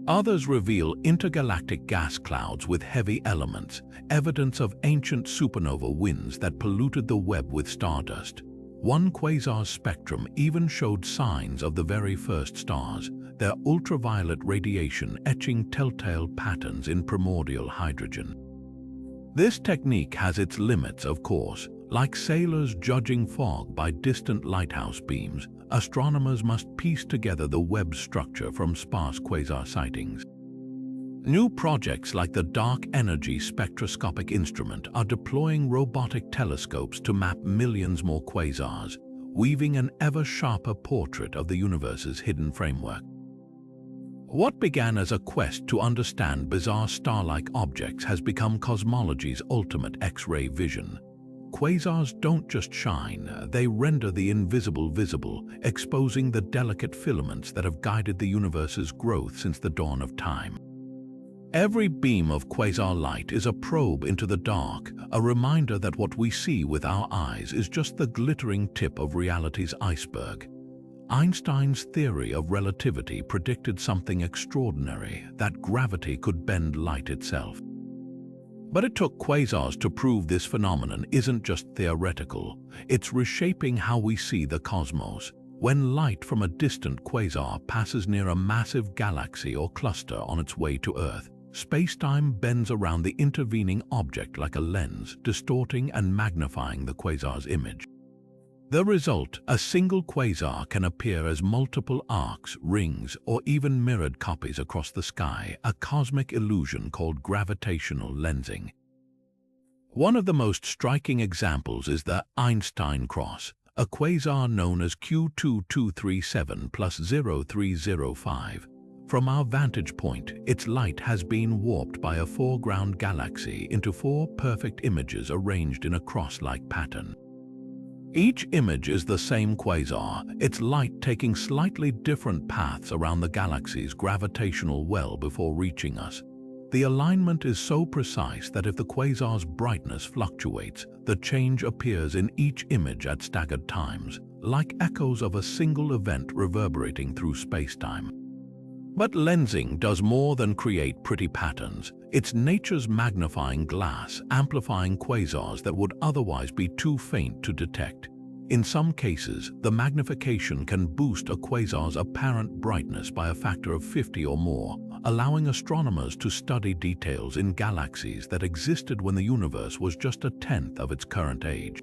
Others reveal intergalactic gas clouds with heavy elements, evidence of ancient supernova winds that polluted the Webb with stardust. One quasar's spectrum even showed signs of the very first stars, their ultraviolet radiation etching telltale patterns in primordial hydrogen. This technique has its limits, of course. Like sailors judging fog by distant lighthouse beams, astronomers must piece together the Webb structure from sparse quasar sightings. New projects like the Dark Energy Spectroscopic Instrument are deploying robotic telescopes to map millions more quasars, weaving an ever-sharper portrait of the universe's hidden framework. What began as a quest to understand bizarre star-like objects has become cosmology's ultimate X-ray vision. Quasars don't just shine, they render the invisible visible, exposing the delicate filaments that have guided the universe's growth since the dawn of time. Every beam of quasar light is a probe into the dark, a reminder that what we see with our eyes is just the glittering tip of reality's iceberg. Einstein's theory of relativity predicted something extraordinary, that gravity could bend light itself. But it took quasars to prove this phenomenon isn't just theoretical, it's reshaping how we see the cosmos. When light from a distant quasar passes near a massive galaxy or cluster on its way to Earth, space-time bends around the intervening object like a lens, distorting and magnifying the quasar's image. The result, a single quasar can appear as multiple arcs, rings, or even mirrored copies across the sky, a cosmic illusion called gravitational lensing. One of the most striking examples is the Einstein cross, a quasar known as Q2237 plus 0305. From our vantage point, its light has been warped by a foreground galaxy into 4 perfect images arranged in a cross-like pattern. Each image is the same quasar, its light taking slightly different paths around the galaxy's gravitational well before reaching us. The alignment is so precise that if the quasar's brightness fluctuates, the change appears in each image at staggered times, like echoes of a single event reverberating through space-time. But lensing does more than create pretty patterns. It's nature's magnifying glass, amplifying quasars that would otherwise be too faint to detect. In some cases, the magnification can boost a quasar's apparent brightness by a factor of 50 or more, allowing astronomers to study details in galaxies that existed when the universe was just a tenth of its current age.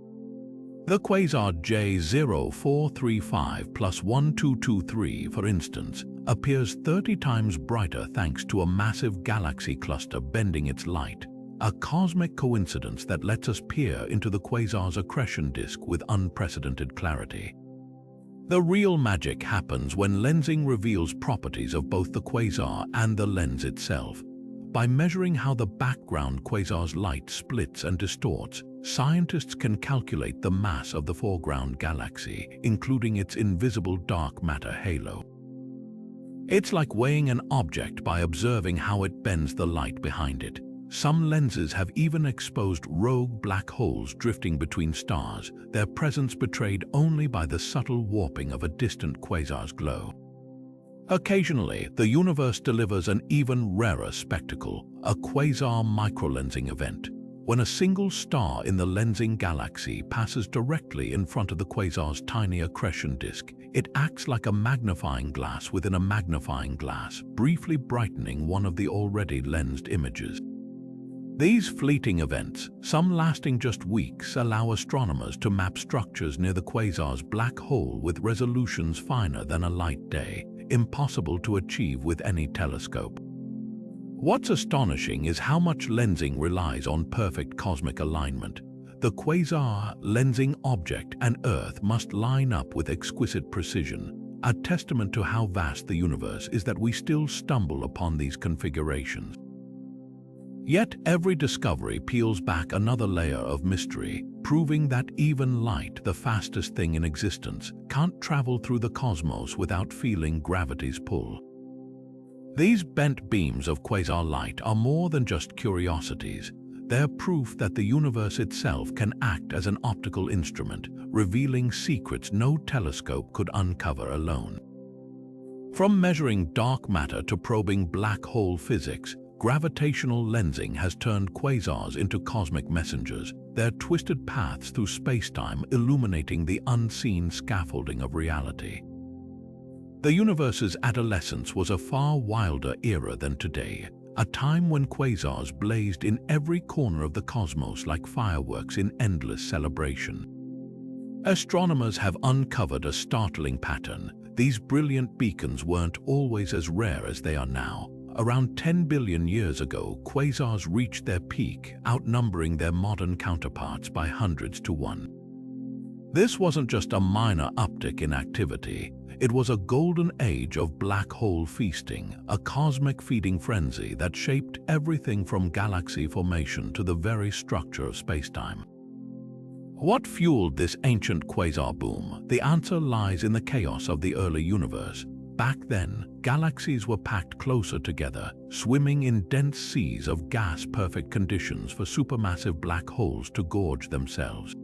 The quasar J0435 plus 1223, for instance, appears 30 times brighter thanks to a massive galaxy cluster bending its light, a cosmic coincidence that lets us peer into the quasar's accretion disk with unprecedented clarity. The real magic happens when lensing reveals properties of both the quasar and the lens itself. By measuring how the background quasar's light splits and distorts, scientists can calculate the mass of the foreground galaxy, including its invisible dark matter halo. It's like weighing an object by observing how it bends the light behind it. Some lenses have even exposed rogue black holes drifting between stars, their presence betrayed only by the subtle warping of a distant quasar's glow. Occasionally, the universe delivers an even rarer spectacle, a quasar microlensing event. When a single star in the lensing galaxy passes directly in front of the quasar's tiny accretion disk, it acts like a magnifying glass within a magnifying glass, briefly brightening one of the already lensed images. These fleeting events, some lasting just weeks, allow astronomers to map structures near the quasar's black hole with resolutions finer than a light day, impossible to achieve with any telescope. What's astonishing is how much lensing relies on perfect cosmic alignment. The quasar, lensing object, and Earth must line up with exquisite precision. A testament to how vast the universe is that we still stumble upon these configurations. Yet every discovery peels back another layer of mystery, proving that even light, the fastest thing in existence, can't travel through the cosmos without feeling gravity's pull. These bent beams of quasar light are more than just curiosities. they're proof that the universe itself can act as an optical instrument, revealing secrets no telescope could uncover alone. From measuring dark matter to probing black hole physics, gravitational lensing has turned quasars into cosmic messengers, their twisted paths through space-time illuminating the unseen scaffolding of reality. The universe's adolescence was a far wilder era than today, a time when quasars blazed in every corner of the cosmos like fireworks in endless celebration. Astronomers have uncovered a startling pattern. These brilliant beacons weren't always as rare as they are now. Around 10 billion years ago, quasars reached their peak, outnumbering their modern counterparts by hundreds to one. This wasn't just a minor uptick in activity. It was a golden age of black hole feasting, a cosmic feeding frenzy that shaped everything from galaxy formation to the very structure of spacetime. What fueled this ancient quasar boom? The answer lies in the chaos of the early universe. Back then, galaxies were packed closer together, swimming in dense seas of gas-perfect conditions for supermassive black holes to gorge themselves.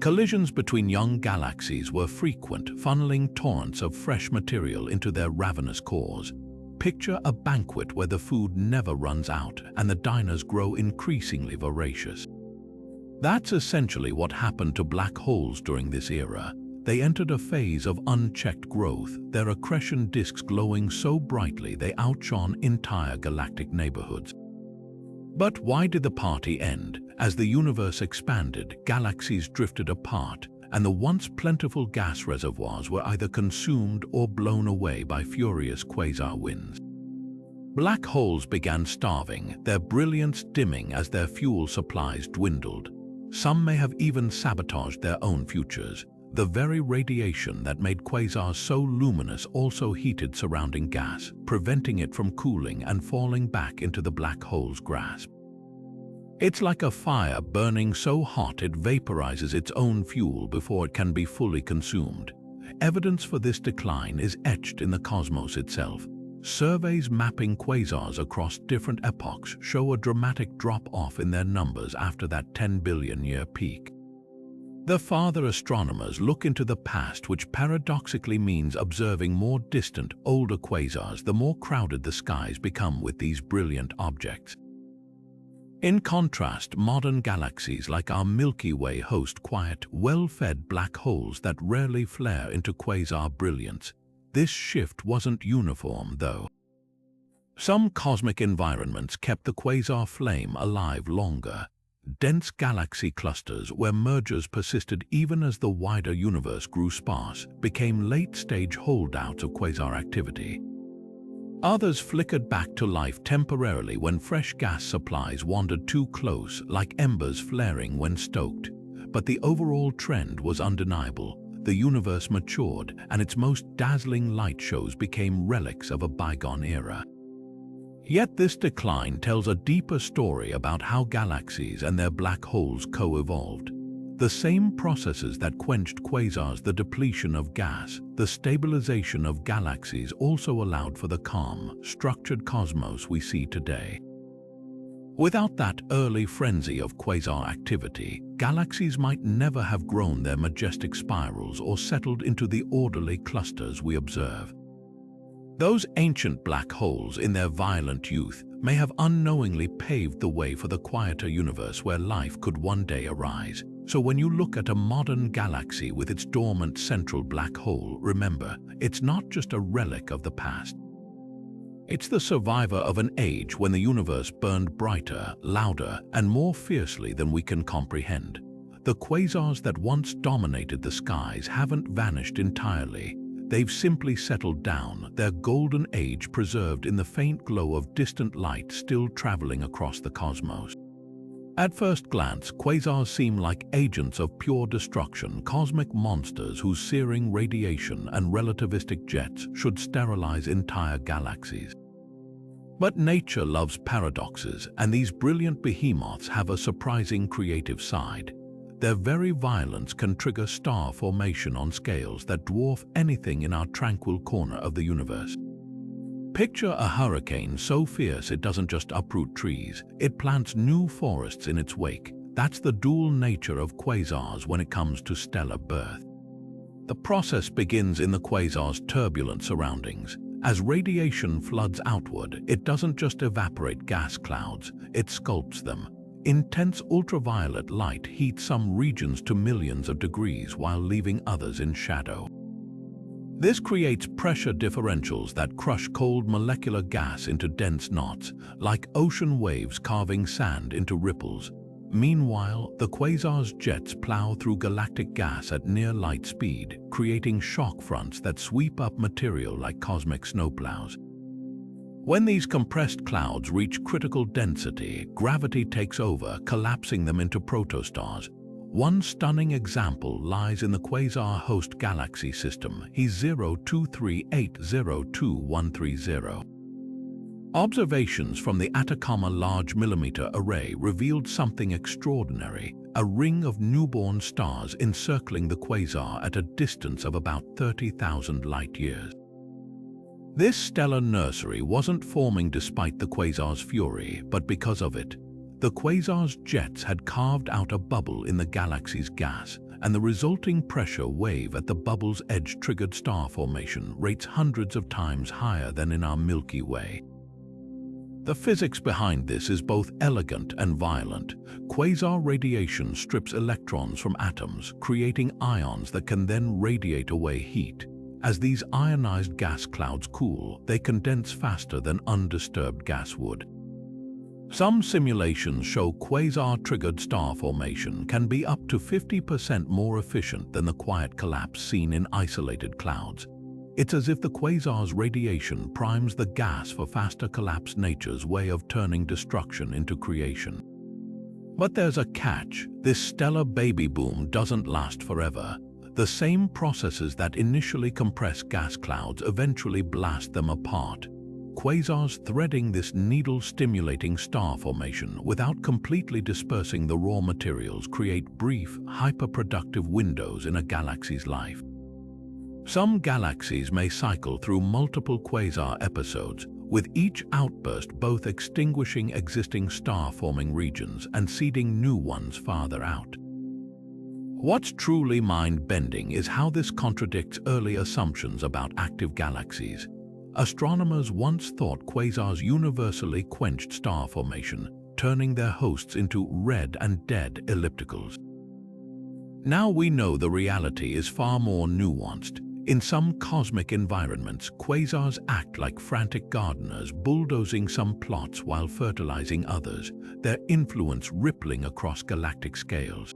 Collisions between young galaxies were frequent, funneling torrents of fresh material into their ravenous cores. Picture a banquet where the food never runs out and the diners grow increasingly voracious. That's essentially what happened to black holes during this era. They entered a phase of unchecked growth, their accretion disks glowing so brightly they outshone entire galactic neighborhoods. But why did the party end? As the universe expanded, galaxies drifted apart, and the once plentiful gas reservoirs were either consumed or blown away by furious quasar winds. Black holes began starving, their brilliance dimming as their fuel supplies dwindled. Some may have even sabotaged their own futures. The very radiation that made quasars so luminous also heated surrounding gas, preventing it from cooling and falling back into the black hole's grasp. It's like a fire burning so hot it vaporizes its own fuel before it can be fully consumed. Evidence for this decline is etched in the cosmos itself. Surveys mapping quasars across different epochs show a dramatic drop-off in their numbers after that 10 billion-year peak. The farther astronomers look into the past, which paradoxically means observing more distant, older quasars, the more crowded the skies become with these brilliant objects. In contrast, modern galaxies like our Milky Way host quiet, well-fed black holes that rarely flare into quasar brilliance. This shift wasn't uniform, though. Some cosmic environments kept the quasar flame alive longer. Dense galaxy clusters where mergers persisted even as the wider universe grew sparse became late-stage holdouts of quasar activity. Others flickered back to life temporarily when fresh gas supplies wandered too close, like embers flaring when stoked. But the overall trend was undeniable. The universe matured, and its most dazzling light shows became relics of a bygone era. Yet this decline tells a deeper story about how galaxies and their black holes co-evolved. The same processes that quenched quasars, the depletion of gas, the stabilization of galaxies, also allowed for the calm, structured cosmos we see today. Without that early frenzy of quasar activity, galaxies might never have grown their majestic spirals or settled into the orderly clusters we observe. Those ancient black holes in their violent youth may have unknowingly paved the way for the quieter universe where life could one day arise. So when you look at a modern galaxy with its dormant central black hole, remember, it's not just a relic of the past. It's the survivor of an age when the universe burned brighter, louder, and more fiercely than we can comprehend. The quasars that once dominated the skies haven't vanished entirely. They've simply settled down, their golden age preserved in the faint glow of distant light still traveling across the cosmos. At first glance, quasars seem like agents of pure destruction, cosmic monsters whose searing radiation and relativistic jets should sterilize entire galaxies. But nature loves paradoxes, and these brilliant behemoths have a surprising creative side. Their very violence can trigger star formation on scales that dwarf anything in our tranquil corner of the universe. Picture a hurricane so fierce it doesn't just uproot trees, it plants new forests in its wake. That's the dual nature of quasars when it comes to stellar birth. The process begins in the quasar's turbulent surroundings. As radiation floods outward, it doesn't just evaporate gas clouds, it sculpts them. Intense ultraviolet light heats some regions to millions of degrees while leaving others in shadow. This creates pressure differentials that crush cold molecular gas into dense knots, like ocean waves carving sand into ripples. Meanwhile, the quasar's jets plow through galactic gas at near light speed, creating shock fronts that sweep up material like cosmic snowplows. When these compressed clouds reach critical density, gravity takes over, collapsing them into protostars. One stunning example lies in the quasar host galaxy system, E023802130. Observations from the Atacama Large Millimeter Array revealed something extraordinary, a ring of newborn stars encircling the quasar at a distance of about 30,000 light-years. This stellar nursery wasn't forming despite the quasar's fury, but because of it. The quasar's jets had carved out a bubble in the galaxy's gas, and the resulting pressure wave at the bubble's edge triggered star formation rates hundreds of times higher than in our Milky Way. The physics behind this is both elegant and violent. Quasar radiation strips electrons from atoms, creating ions that can then radiate away heat. As these ionized gas clouds cool, they condense faster than undisturbed gas would. Some simulations show quasar-triggered star formation can be up to 50% more efficient than the quiet collapse seen in isolated clouds. It's as if the quasar's radiation primes the gas for faster collapse, nature's way of turning destruction into creation. But there's a catch. This stellar baby boom doesn't last forever. The same processes that initially compress gas clouds eventually blast them apart. Quasars threading this needle-stimulating star formation without completely dispersing the raw materials create brief, hyper-productive windows in a galaxy's life. Some galaxies may cycle through multiple quasar episodes, with each outburst both extinguishing existing star-forming regions and seeding new ones farther out. What's truly mind-bending is how this contradicts early assumptions about active galaxies. Astronomers once thought quasars universally quenched star formation, turning their hosts into red and dead ellipticals. Now we know the reality is far more nuanced. In some cosmic environments, quasars act like frantic gardeners, bulldozing some plots while fertilizing others, their influence rippling across galactic scales.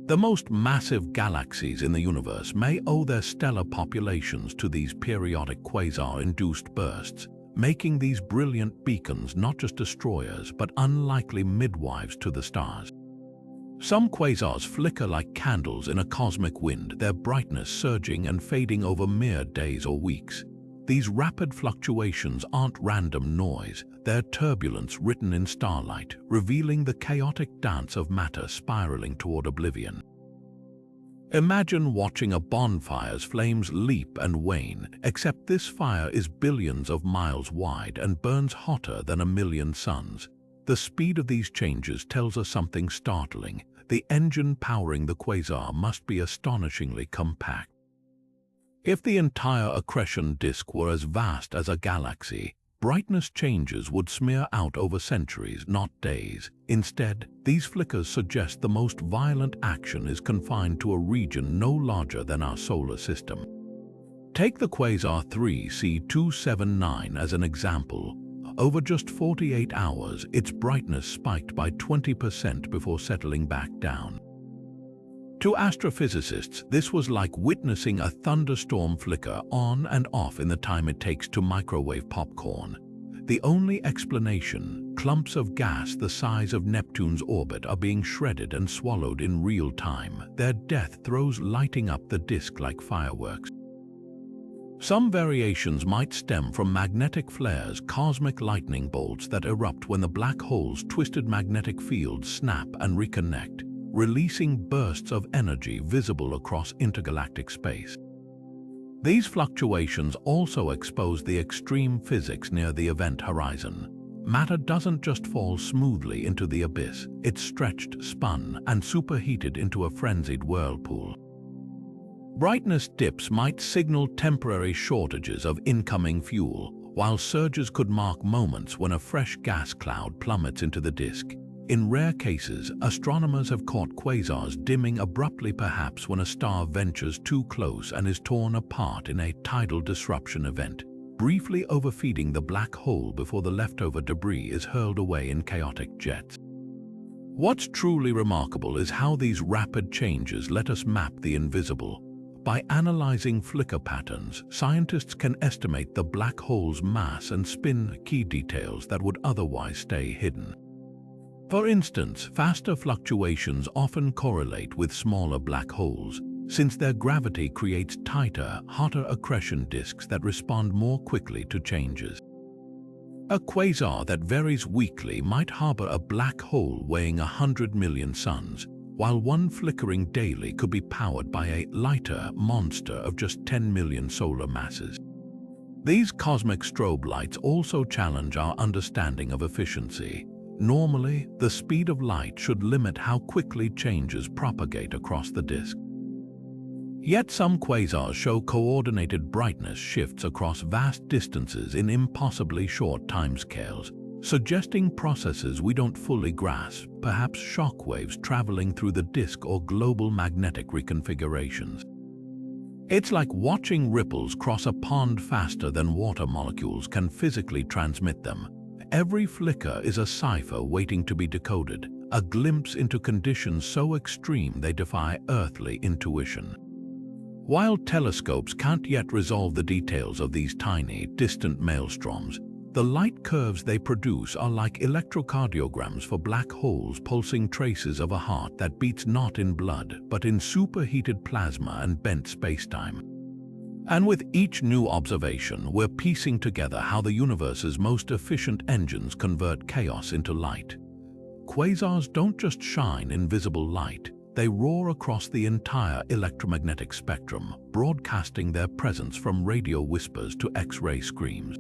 The most massive galaxies in the universe may owe their stellar populations to these periodic quasar-induced bursts, making these brilliant beacons not just destroyers but unlikely midwives to the stars. Some quasars flicker like candles in a cosmic wind, their brightness surging and fading over mere days or weeks. These rapid fluctuations aren't random noise, they're turbulence written in starlight, revealing the chaotic dance of matter spiraling toward oblivion. Imagine watching a bonfire's flames leap and wane, except this fire is billions of miles wide and burns hotter than a million suns. The speed of these changes tells us something startling. The engine powering the quasar must be astonishingly compact. If the entire accretion disk were as vast as a galaxy, brightness changes would smear out over centuries, not days. Instead, these flickers suggest the most violent action is confined to a region no larger than our solar system. Take the quasar 3C279 as an example. Over just 48 hours, its brightness spiked by 20% before settling back down. To astrophysicists, this was like witnessing a thunderstorm flicker on and off in the time it takes to microwave popcorn. The only explanation, clumps of gas the size of Neptune's orbit are being shredded and swallowed in real time, their death throes lighting up the disk like fireworks. Some variations might stem from magnetic flares, cosmic lightning bolts that erupt when the black hole's twisted magnetic fields snap and reconnect, releasing bursts of energy visible across intergalactic space. These fluctuations also expose the extreme physics near the event horizon. Matter doesn't just fall smoothly into the abyss, it's stretched, spun, and superheated into a frenzied whirlpool. Brightness dips might signal temporary shortages of incoming fuel, while surges could mark moments when a fresh gas cloud plummets into the disk. In rare cases, astronomers have caught quasars dimming abruptly, perhaps when a star ventures too close and is torn apart in a tidal disruption event, briefly overfeeding the black hole before the leftover debris is hurled away in chaotic jets. What's truly remarkable is how these rapid changes let us map the invisible. By analyzing flicker patterns, scientists can estimate the black hole's mass and spin, key details that would otherwise stay hidden. For instance, faster fluctuations often correlate with smaller black holes, since their gravity creates tighter, hotter accretion disks that respond more quickly to changes. A quasar that varies weakly might harbor a black hole weighing 100 million suns, while one flickering daily could be powered by a lighter monster of just 10 million solar masses. These cosmic strobe lights also challenge our understanding of efficiency. Normally, the speed of light should limit how quickly changes propagate across the disk. Yet some quasars show coordinated brightness shifts across vast distances in impossibly short timescales, suggesting processes we don't fully grasp, perhaps shockwaves traveling through the disk or global magnetic reconfigurations. It's like watching ripples cross a pond faster than water molecules can physically transmit them. Every flicker is a cipher waiting to be decoded, a glimpse into conditions so extreme they defy earthly intuition. While telescopes can't yet resolve the details of these tiny, distant maelstroms, the light curves they produce are like electrocardiograms for black holes, pulsing traces of a heart that beats not in blood, but in superheated plasma and bent spacetime. And with each new observation, we're piecing together how the universe's most efficient engines convert chaos into light. Quasars don't just shine in visible light, they roar across the entire electromagnetic spectrum, broadcasting their presence from radio whispers to X-ray screams.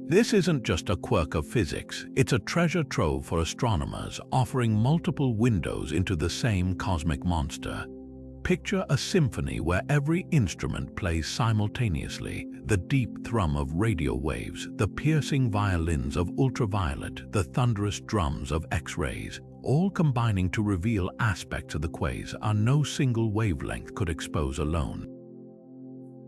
This isn't just a quirk of physics, it's a treasure trove for astronomers, offering multiple windows into the same cosmic monster. Picture a symphony where every instrument plays simultaneously, the deep thrum of radio waves, the piercing violins of ultraviolet, the thunderous drums of X-rays, all combining to reveal aspects of the quasar no single wavelength could expose alone.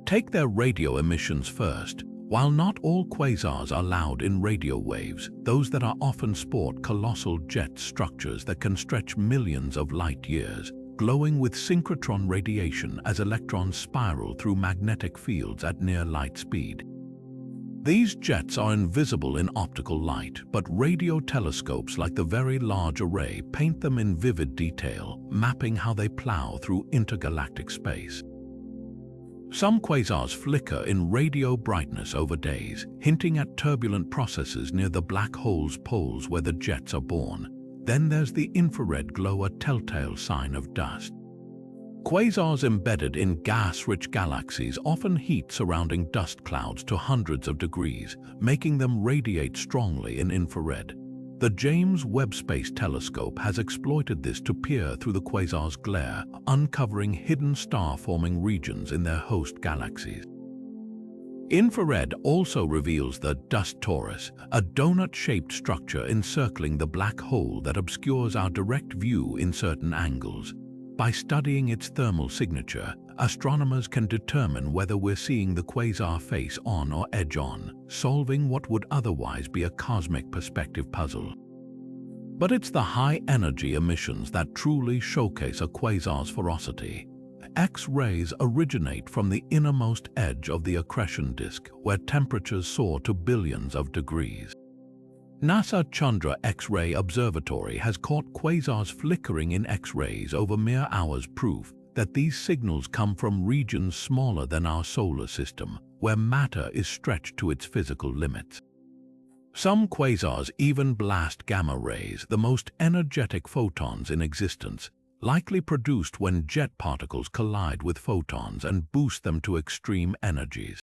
Take their radio emissions first. While not all quasars are loud in radio waves, those that are often sport colossal jet structures that can stretch millions of light years, glowing with synchrotron radiation as electrons spiral through magnetic fields at near light speed. These jets are invisible in optical light, but radio telescopes like the Very Large Array paint them in vivid detail, mapping how they plow through intergalactic space. Some quasars flicker in radio brightness over days, hinting at turbulent processes near the black hole's poles where the jets are born. Then there's the infrared glow, a telltale sign of dust. Quasars embedded in gas-rich galaxies often heat surrounding dust clouds to hundreds of degrees, making them radiate strongly in infrared. The James Webb Space Telescope has exploited this to peer through the quasar's glare, uncovering hidden star-forming regions in their host galaxies. Infrared also reveals the dust torus, a donut-shaped structure encircling the black hole that obscures our direct view in certain angles. By studying its thermal signature, astronomers can determine whether we're seeing the quasar face on or edge on, solving what would otherwise be a cosmic perspective puzzle. But it's the high-energy emissions that truly showcase a quasar's ferocity. X-rays originate from the innermost edge of the accretion disk, where temperatures soar to billions of degrees. NASA Chandra X-ray Observatory has caught quasars flickering in X-rays over mere hours, proof that these signals come from regions smaller than our solar system, where matter is stretched to its physical limits. Some quasars even blast gamma rays, the most energetic photons in existence, likely produced when jet particles collide with photons and boost them to extreme energies.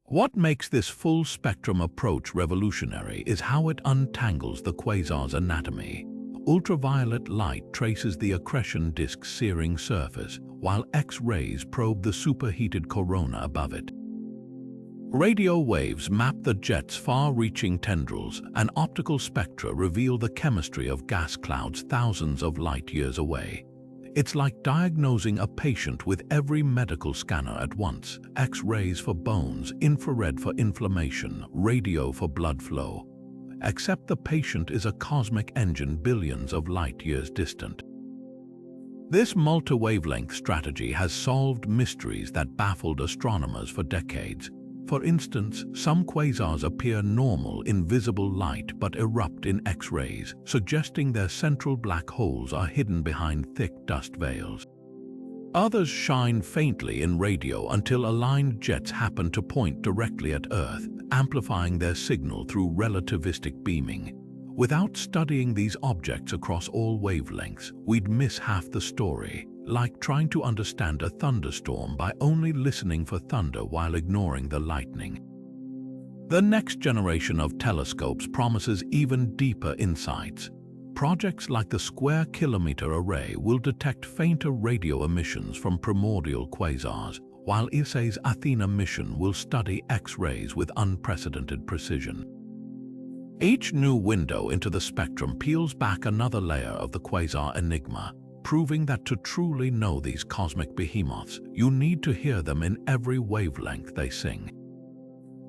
What makes this full-spectrum approach revolutionary is how it untangles the quasar's anatomy. Ultraviolet light traces the accretion disk's searing surface, while X-rays probe the superheated corona above it. Radio waves map the jet's far-reaching tendrils, and optical spectra reveal the chemistry of gas clouds thousands of light-years away. It's like diagnosing a patient with every medical scanner at once: X-rays for bones, infrared for inflammation, radio for blood flow. Except the patient is a cosmic engine billions of light-years distant. This multi-wavelength strategy has solved mysteries that baffled astronomers for decades. For instance, some quasars appear normal in visible light but erupt in X-rays, suggesting their central black holes are hidden behind thick dust veils. Others shine faintly in radio until aligned jets happen to point directly at Earth, amplifying their signal through relativistic beaming. Without studying these objects across all wavelengths, we'd miss half the story, like trying to understand a thunderstorm by only listening for thunder while ignoring the lightning. The next generation of telescopes promises even deeper insights. Projects like the Square Kilometre Array will detect fainter radio emissions from primordial quasars, while ESA's Athena mission will study X-rays with unprecedented precision. Each new window into the spectrum peels back another layer of the quasar enigma, proving that to truly know these cosmic behemoths, you need to hear them in every wavelength they sing.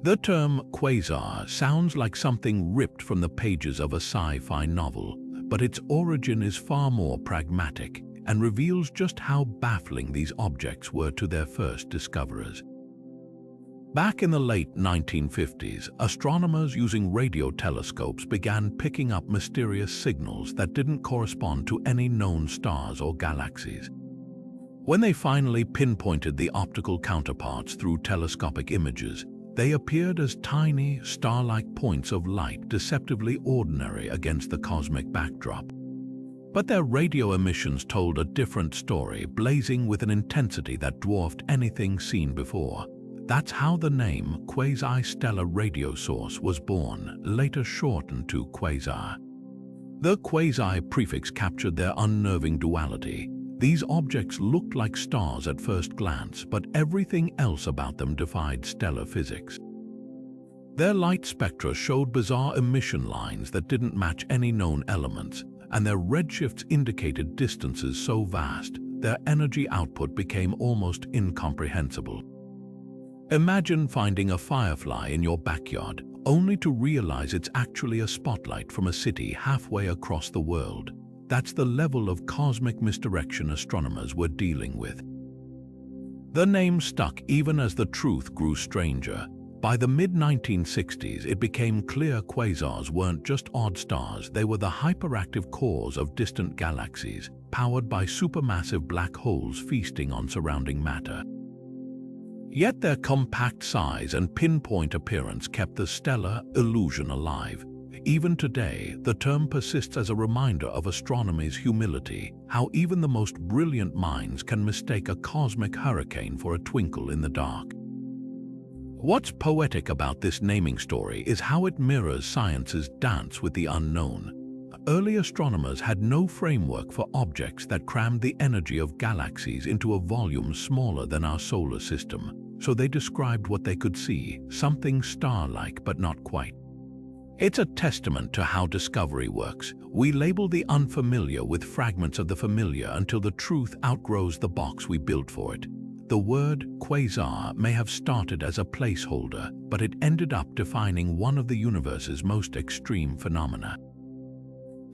The term quasar sounds like something ripped from the pages of a sci-fi novel, but its origin is far more pragmatic and reveals just how baffling these objects were to their first discoverers. Back in the late 1950s, astronomers using radio telescopes began picking up mysterious signals that didn't correspond to any known stars or galaxies. When they finally pinpointed the optical counterparts through telescopic images, they appeared as tiny, star-like points of light, deceptively ordinary against the cosmic backdrop. But their radio emissions told a different story, blazing with an intensity that dwarfed anything seen before. That's how the name quasi-stellar radio source was born, later shortened to quasar. The quasi prefix captured their unnerving duality. These objects looked like stars at first glance, but everything else about them defied stellar physics. Their light spectra showed bizarre emission lines that didn't match any known elements, and their redshifts indicated distances so vast, their energy output became almost incomprehensible. Imagine finding a firefly in your backyard, only to realize it's actually a spotlight from a city halfway across the world. That's the level of cosmic misdirection astronomers were dealing with. The name stuck even as the truth grew stranger. By the mid-1960s, it became clear quasars weren't just odd stars, they were the hyperactive cores of distant galaxies, powered by supermassive black holes feasting on surrounding matter. Yet their compact size and pinpoint appearance kept the stellar illusion alive. Even today, the term persists as a reminder of astronomy's humility, how even the most brilliant minds can mistake a cosmic hurricane for a twinkle in the dark. What's poetic about this naming story is how it mirrors science's dance with the unknown. Early astronomers had no framework for objects that crammed the energy of galaxies into a volume smaller than our solar system, so they described what they could see, something star-like but not quite. It's a testament to how discovery works. We label the unfamiliar with fragments of the familiar until the truth outgrows the box we built for it. The word quasar may have started as a placeholder, but it ended up defining one of the universe's most extreme phenomena.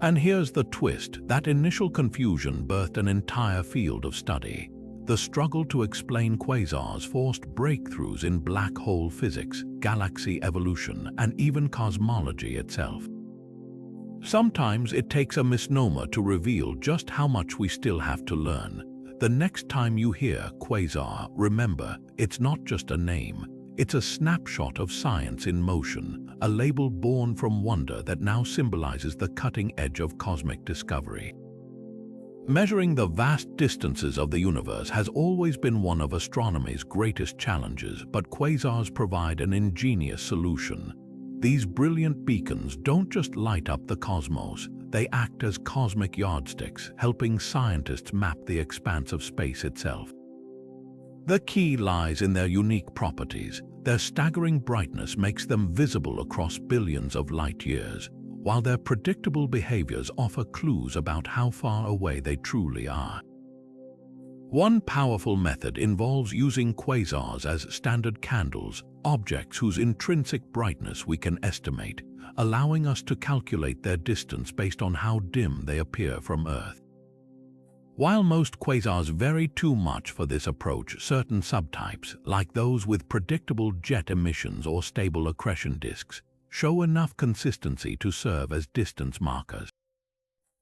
And here's the twist: that initial confusion birthed an entire field of study. The struggle to explain quasars forced breakthroughs in black hole physics, galaxy evolution, and even cosmology itself. Sometimes it takes a misnomer to reveal just how much we still have to learn. The next time you hear quasar, remember, it's not just a name. It's a snapshot of science in motion, a label born from wonder that now symbolizes the cutting edge of cosmic discovery. Measuring the vast distances of the universe has always been one of astronomy's greatest challenges, but quasars provide an ingenious solution. These brilliant beacons don't just light up the cosmos, they act as cosmic yardsticks, helping scientists map the expanse of space itself. The key lies in their unique properties. Their staggering brightness makes them visible across billions of light years, while their predictable behaviors offer clues about how far away they truly are. One powerful method involves using quasars as standard candles, objects whose intrinsic brightness we can estimate, allowing us to calculate their distance based on how dim they appear from Earth. While most quasars vary too much for this approach, certain subtypes, like those with predictable jet emissions or stable accretion disks, show enough consistency to serve as distance markers.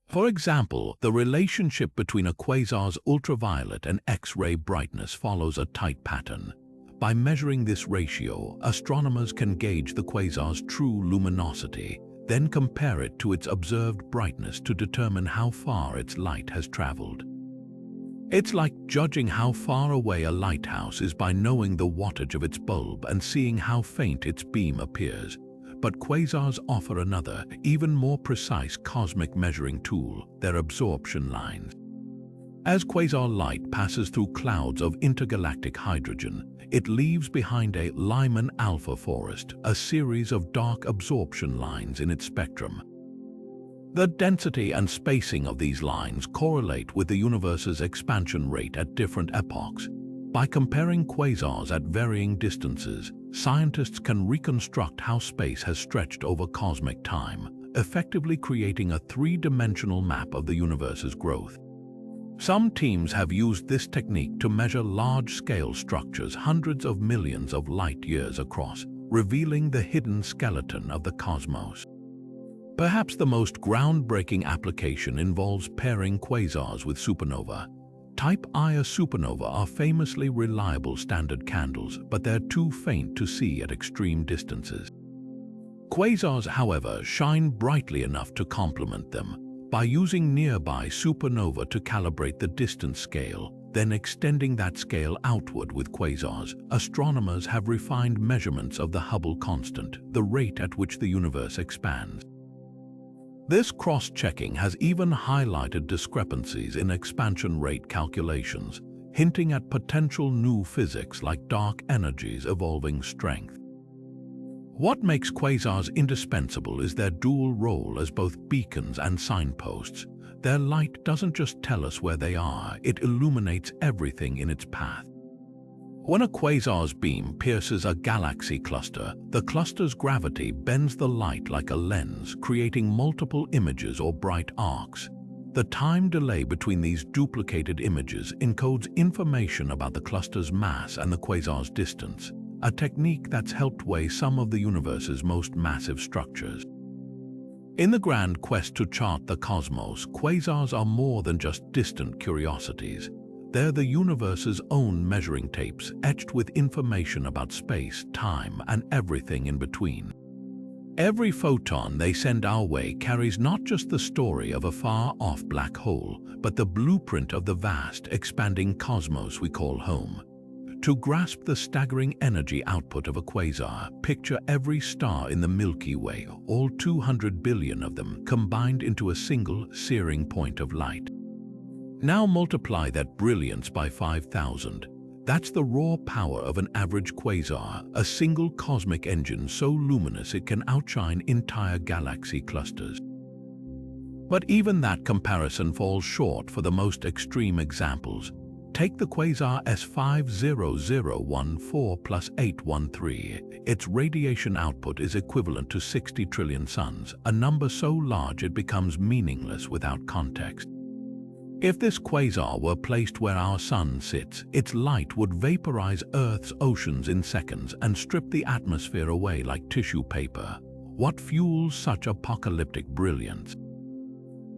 For example, the relationship between a quasar's ultraviolet and X-ray brightness follows a tight pattern. By measuring this ratio, astronomers can gauge the quasar's true luminosity, then compare it to its observed brightness to determine how far its light has traveled. It's like judging how far away a lighthouse is by knowing the wattage of its bulb and seeing how faint its beam appears. But quasars offer another, even more precise cosmic measuring tool, their absorption lines. As quasar light passes through clouds of intergalactic hydrogen, it leaves behind a Lyman alpha forest, a series of dark absorption lines in its spectrum. The density and spacing of these lines correlate with the universe's expansion rate at different epochs. By comparing quasars at varying distances, scientists can reconstruct how space has stretched over cosmic time, effectively creating a three-dimensional map of the universe's growth. Some teams have used this technique to measure large-scale structures hundreds of millions of light years across, revealing the hidden skeleton of the cosmos. Perhaps the most groundbreaking application involves pairing quasars with supernova. Type Ia supernova are famously reliable standard candles, but they're too faint to see at extreme distances. Quasars, however, shine brightly enough to complement them. By using nearby supernova to calibrate the distance scale, then extending that scale outward with quasars, astronomers have refined measurements of the Hubble constant, the rate at which the universe expands. This cross-checking has even highlighted discrepancies in expansion rate calculations, hinting at potential new physics like dark energy's evolving strength. What makes quasars indispensable is their dual role as both beacons and signposts. Their light doesn't just tell us where they are, it illuminates everything in its path. When a quasar's beam pierces a galaxy cluster, the cluster's gravity bends the light like a lens, creating multiple images or bright arcs. The time delay between these duplicated images encodes information about the cluster's mass and the quasar's distance, a technique that's helped weigh some of the universe's most massive structures. In the grand quest to chart the cosmos, quasars are more than just distant curiosities. They're the universe's own measuring tapes, etched with information about space, time, and everything in between. Every photon they send our way carries not just the story of a far-off black hole, but the blueprint of the vast, expanding cosmos we call home. To grasp the staggering energy output of a quasar, picture every star in the Milky Way, all 200 billion of them, combined into a single, searing point of light. Now multiply that brilliance by 5,000. That's the raw power of an average quasar, a single cosmic engine so luminous it can outshine entire galaxy clusters. But even that comparison falls short for the most extreme examples. Take the quasar S50014 plus 813. Its radiation output is equivalent to 60 trillion suns, a number so large it becomes meaningless without context. If this quasar were placed where our sun sits, its light would vaporize Earth's oceans in seconds and strip the atmosphere away like tissue paper. What fuels such apocalyptic brilliance?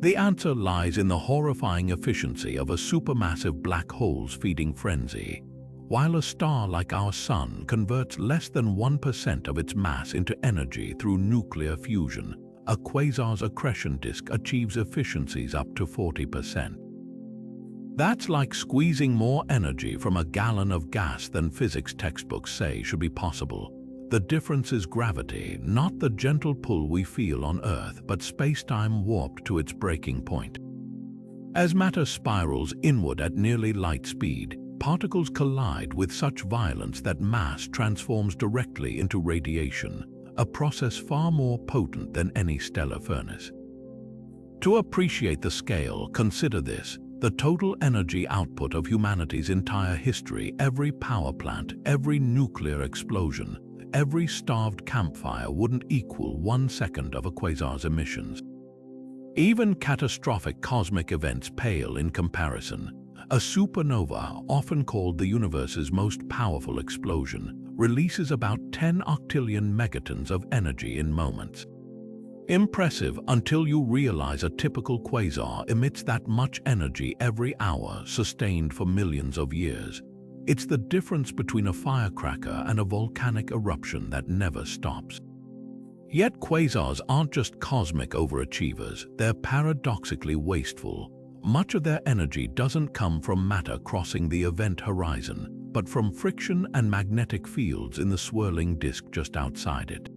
The answer lies in the horrifying efficiency of a supermassive black hole's feeding frenzy. While a star like our sun converts less than 1% of its mass into energy through nuclear fusion, a quasar's accretion disk achieves efficiencies up to 40%. That's like squeezing more energy from a gallon of gas than physics textbooks say should be possible. The difference is gravity, not the gentle pull we feel on Earth, but space-time warped to its breaking point. As matter spirals inward at nearly light speed, particles collide with such violence that mass transforms directly into radiation, a process far more potent than any stellar furnace. To appreciate the scale, consider this: the total energy output of humanity's entire history, every power plant, every nuclear explosion, every starved campfire wouldn't equal 1 second of a quasar's emissions. Even catastrophic cosmic events pale in comparison. A supernova, often called the universe's most powerful explosion, releases about 10 octillion megatons of energy in moments. Impressive until you realize a typical quasar emits that much energy every hour, sustained for millions of years. It's the difference between a firecracker and a volcanic eruption that never stops. Yet quasars aren't just cosmic overachievers, they're paradoxically wasteful. Much of their energy doesn't come from matter crossing the event horizon, but from friction and magnetic fields in the swirling disk just outside it.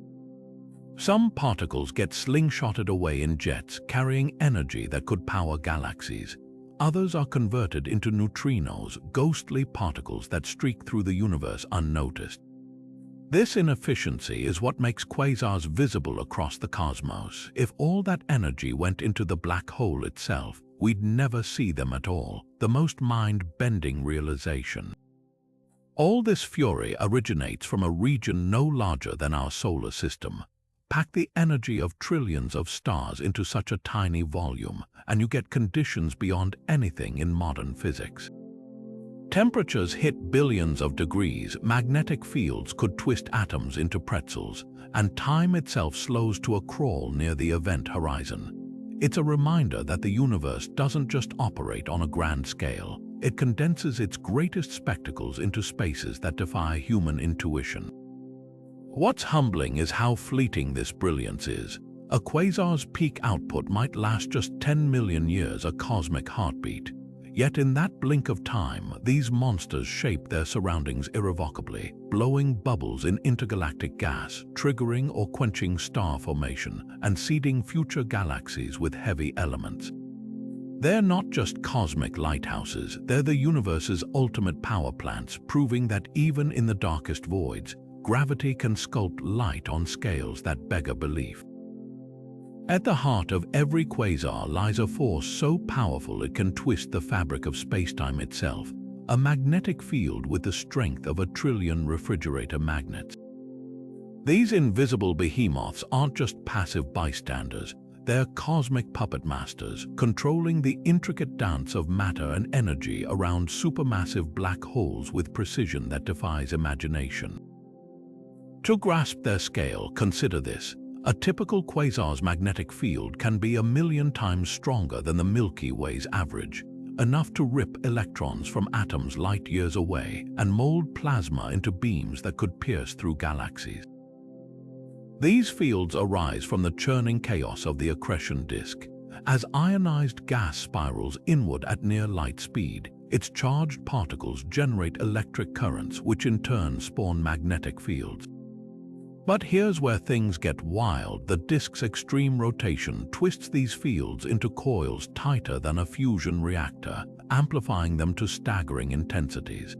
Some particles get slingshotted away in jets, carrying energy that could power galaxies. Others are converted into neutrinos, ghostly particles that streak through the universe unnoticed. This inefficiency is what makes quasars visible across the cosmos. If all that energy went into the black hole itself, we'd never see them at all, the most mind-bending realization. All this fury originates from a region no larger than our solar system. Pack the energy of trillions of stars into such a tiny volume, and you get conditions beyond anything in modern physics. Temperatures hit billions of degrees, magnetic fields could twist atoms into pretzels, and time itself slows to a crawl near the event horizon. It's a reminder that the universe doesn't just operate on a grand scale, it condenses its greatest spectacles into spaces that defy human intuition. What's humbling is how fleeting this brilliance is. A quasar's peak output might last just 10 million years, a cosmic heartbeat. Yet in that blink of time, these monsters shape their surroundings irrevocably, blowing bubbles in intergalactic gas, triggering or quenching star formation, and seeding future galaxies with heavy elements. They're not just cosmic lighthouses, they're the universe's ultimate power plants, proving that even in the darkest voids, gravity can sculpt light on scales that beggar belief. At the heart of every quasar lies a force so powerful it can twist the fabric of spacetime itself, a magnetic field with the strength of 1 trillion refrigerator magnets. These invisible behemoths aren't just passive bystanders, they're cosmic puppet masters, controlling the intricate dance of matter and energy around supermassive black holes with precision that defies imagination. To grasp their scale, consider this. A typical quasar's magnetic field can be 1 million times stronger than the Milky Way's average, enough to rip electrons from atoms light years away and mold plasma into beams that could pierce through galaxies. These fields arise from the churning chaos of the accretion disk. As ionized gas spirals inward at near light speed, its charged particles generate electric currents, which in turn spawn magnetic fields. But here's where things get wild. The disk's extreme rotation twists these fields into coils tighter than a fusion reactor, amplifying them to staggering intensities.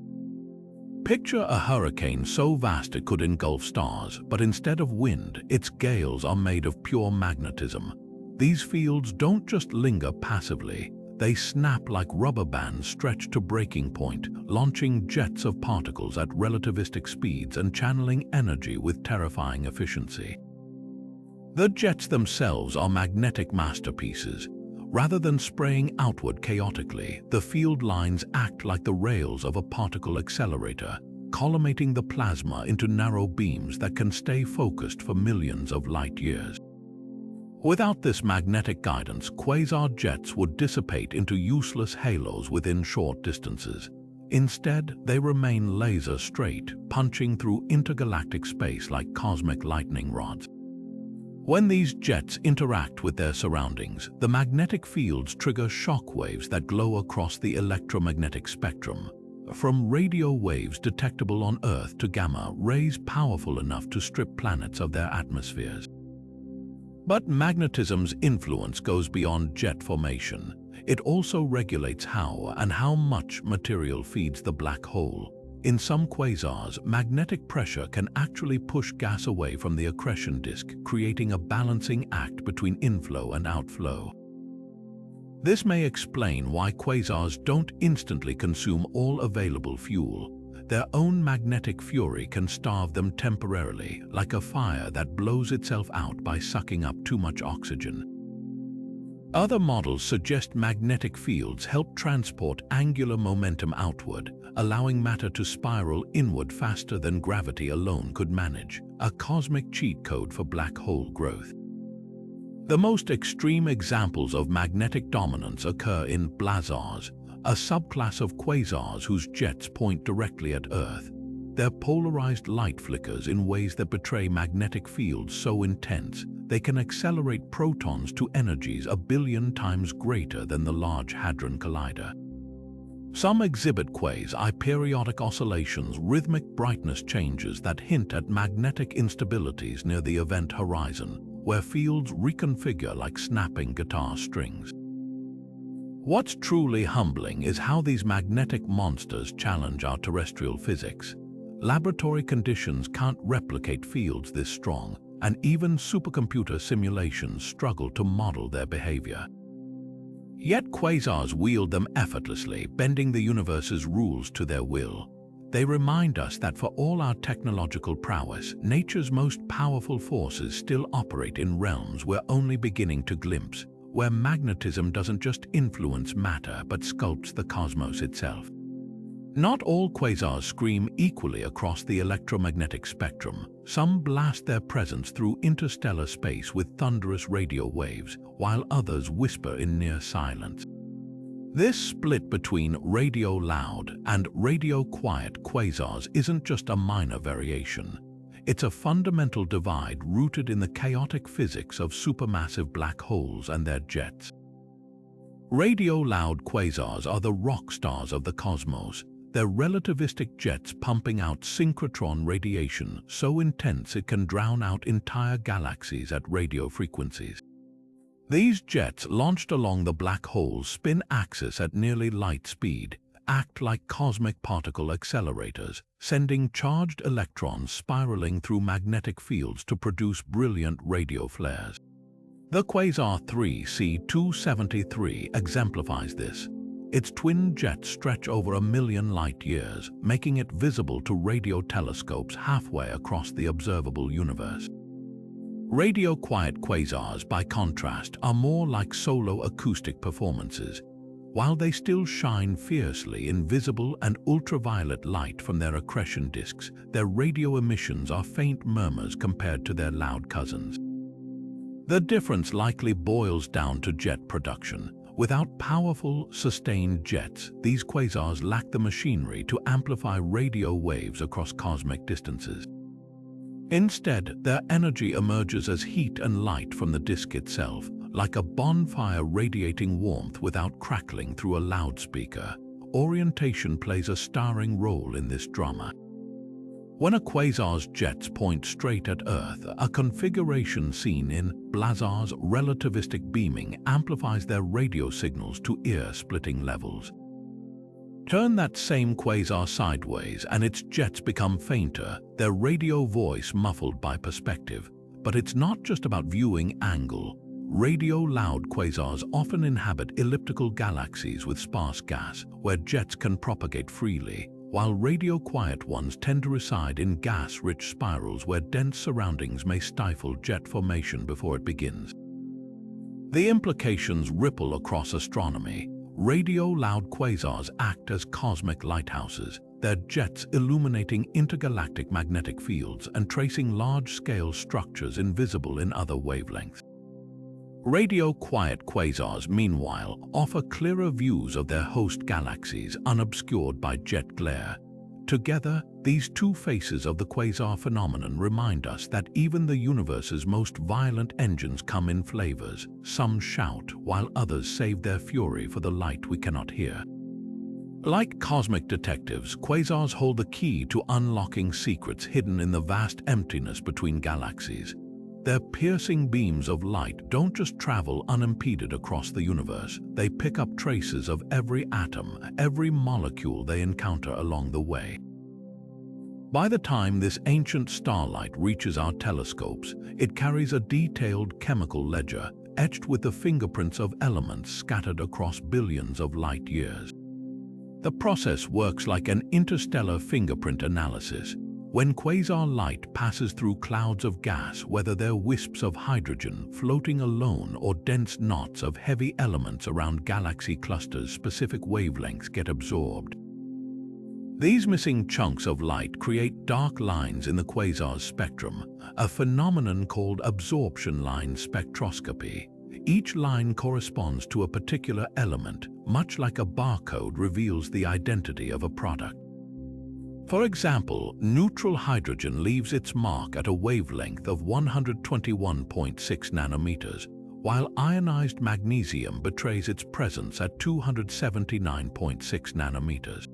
Picture a hurricane so vast it could engulf stars, but instead of wind, its gales are made of pure magnetism. These fields don't just linger passively, they snap like rubber bands stretched to breaking point, launching jets of particles at relativistic speeds and channeling energy with terrifying efficiency. The jets themselves are magnetic masterpieces. Rather than spraying outward chaotically, the field lines act like the rails of a particle accelerator, collimating the plasma into narrow beams that can stay focused for millions of light years. Without this magnetic guidance, quasar jets would dissipate into useless halos within short distances. Instead, they remain laser straight, punching through intergalactic space like cosmic lightning rods. When these jets interact with their surroundings, the magnetic fields trigger shock waves that glow across the electromagnetic spectrum, from radio waves detectable on Earth to gamma rays powerful enough to strip planets of their atmospheres. But magnetism's influence goes beyond jet formation. It also regulates how and how much material feeds the black hole. In some quasars, magnetic pressure can actually push gas away from the accretion disk, creating a balancing act between inflow and outflow. This may explain why quasars don't instantly consume all available fuel. Their own magnetic fury can starve them temporarily, like a fire that blows itself out by sucking up too much oxygen. Other models suggest magnetic fields help transport angular momentum outward, allowing matter to spiral inward faster than gravity alone could manage, a cosmic cheat code for black hole growth. The most extreme examples of magnetic dominance occur in blazars, a subclass of quasars whose jets point directly at Earth. Their polarized light flickers in ways that betray magnetic fields so intense they can accelerate protons to energies 1 billion times greater than the Large Hadron Collider. Some exhibit quasi-periodic oscillations, rhythmic brightness changes that hint at magnetic instabilities near the event horizon, where fields reconfigure like snapping guitar strings. What's truly humbling is how these magnetic monsters challenge our terrestrial physics. Laboratory conditions can't replicate fields this strong, and even supercomputer simulations struggle to model their behavior. Yet quasars wield them effortlessly, bending the universe's rules to their will. They remind us that for all our technological prowess, nature's most powerful forces still operate in realms we're only beginning to glimpse, where magnetism doesn't just influence matter but sculpts the cosmos itself. Not all quasars scream equally across the electromagnetic spectrum. Some blast their presence through interstellar space with thunderous radio waves, while others whisper in near silence. This split between radio loud and radio quiet quasars isn't just a minor variation. It's a fundamental divide rooted in the chaotic physics of supermassive black holes and their jets. Radio-loud quasars are the rock stars of the cosmos, their relativistic jets pumping out synchrotron radiation so intense it can drown out entire galaxies at radio frequencies. These jets, launched along the black hole's spin axis at nearly light speed, act like cosmic particle accelerators, sending charged electrons spiraling through magnetic fields to produce brilliant radio flares. The Quasar 3C273 exemplifies this. Its twin jets stretch over 1 million light-years, making it visible to radio telescopes halfway across the observable universe. Radio-quiet quasars, by contrast, are more like solo acoustic performances. While they still shine fiercely in visible and ultraviolet light from their accretion disks, their radio emissions are faint murmurs compared to their loud cousins. The difference likely boils down to jet production. Without powerful, sustained jets, these quasars lack the machinery to amplify radio waves across cosmic distances. Instead, their energy emerges as heat and light from the disk itself, like a bonfire radiating warmth without crackling through a loudspeaker. Orientation plays a starring role in this drama. When a quasar's jets point straight at Earth, a configuration seen in blazars' relativistic beaming amplifies their radio signals to ear-splitting levels. Turn that same quasar sideways and its jets become fainter, their radio voice muffled by perspective. But it's not just about viewing angle. Radio-loud quasars often inhabit elliptical galaxies with sparse gas, where jets can propagate freely, while radio-quiet ones tend to reside in gas-rich spirals where dense surroundings may stifle jet formation before it begins. The implications ripple across astronomy. Radio-loud quasars act as cosmic lighthouses, their jets illuminating intergalactic magnetic fields and tracing large-scale structures invisible in other wavelengths. Radio-quiet quasars, meanwhile, offer clearer views of their host galaxies unobscured by jet glare. Together, These two faces of the quasar phenomenon remind us that even the universe's most violent engines come in flavors. Some shout, while others save their fury for the light we cannot hear. Like cosmic detectives, quasars hold the key to unlocking secrets hidden in the vast emptiness between galaxies. Their piercing beams of light don't just travel unimpeded across the universe. They pick up traces of every atom, every molecule they encounter along the way. By the time this ancient starlight reaches our telescopes, it carries a detailed chemical ledger, etched with the fingerprints of elements scattered across billions of light years. The process works like an interstellar fingerprint analysis. When quasar light passes through clouds of gas, whether they're wisps of hydrogen floating alone or dense knots of heavy elements around galaxy clusters, specific wavelengths get absorbed. These missing chunks of light create dark lines in the quasar's spectrum, a phenomenon called absorption line spectroscopy. Each line corresponds to a particular element, much like a barcode reveals the identity of a product. For example, neutral hydrogen leaves its mark at a wavelength of 121.6 nanometers, while ionized magnesium betrays its presence at 279.6 nanometers.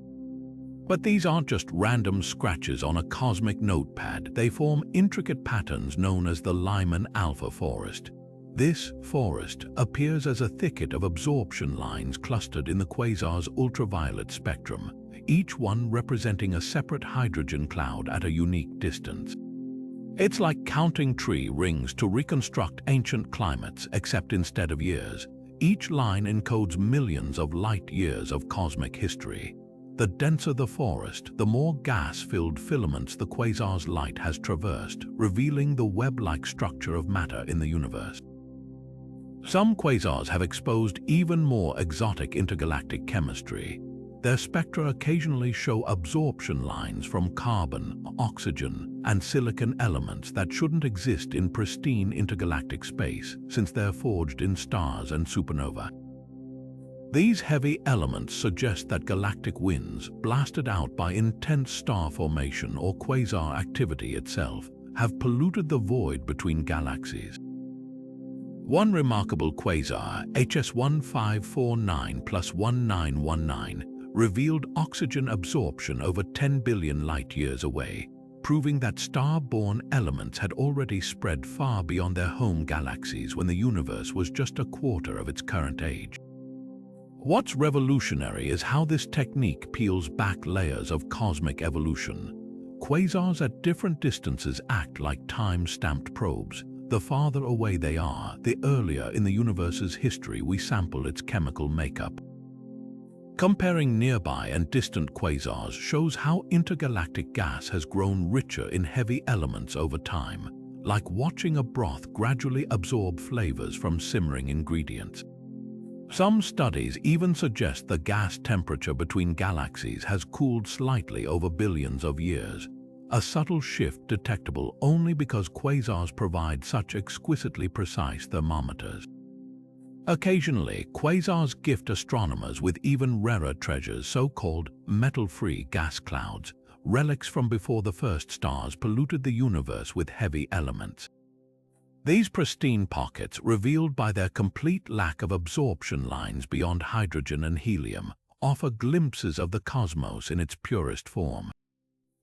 But these aren't just random scratches on a cosmic notepad. They form intricate patterns known as the Lyman alpha forest. This forest appears as a thicket of absorption lines clustered in the quasar's ultraviolet spectrum, each one representing a separate hydrogen cloud at a unique distance. It's like counting tree rings to reconstruct ancient climates, except instead of years, each line encodes millions of light years of cosmic history. The denser the forest, the more gas-filled filaments the quasar's light has traversed, revealing the web-like structure of matter in the universe. Some quasars have exposed even more exotic intergalactic chemistry. Their spectra occasionally show absorption lines from carbon, oxygen, and silicon elements that shouldn't exist in pristine intergalactic space, since they're forged in stars and supernova. These heavy elements suggest that galactic winds, blasted out by intense star formation or quasar activity itself, have polluted the void between galaxies. One remarkable quasar, HS 1549+1919, revealed oxygen absorption over 10 billion light-years away, proving that star-borne elements had already spread far beyond their home galaxies when the universe was just a quarter of its current age. What's revolutionary is how this technique peels back layers of cosmic evolution. Quasars at different distances act like time-stamped probes. The farther away they are, the earlier in the universe's history we sample its chemical makeup. Comparing nearby and distant quasars shows how intergalactic gas has grown richer in heavy elements over time, like watching a broth gradually absorb flavors from simmering ingredients. Some studies even suggest the gas temperature between galaxies has cooled slightly over billions of years, a subtle shift detectable only because quasars provide such exquisitely precise thermometers. Occasionally, quasars gift astronomers with even rarer treasures, so-called metal-free gas clouds, relics from before the first stars polluted the universe with heavy elements. These pristine pockets, revealed by their complete lack of absorption lines beyond hydrogen and helium, offer glimpses of the cosmos in its purest form.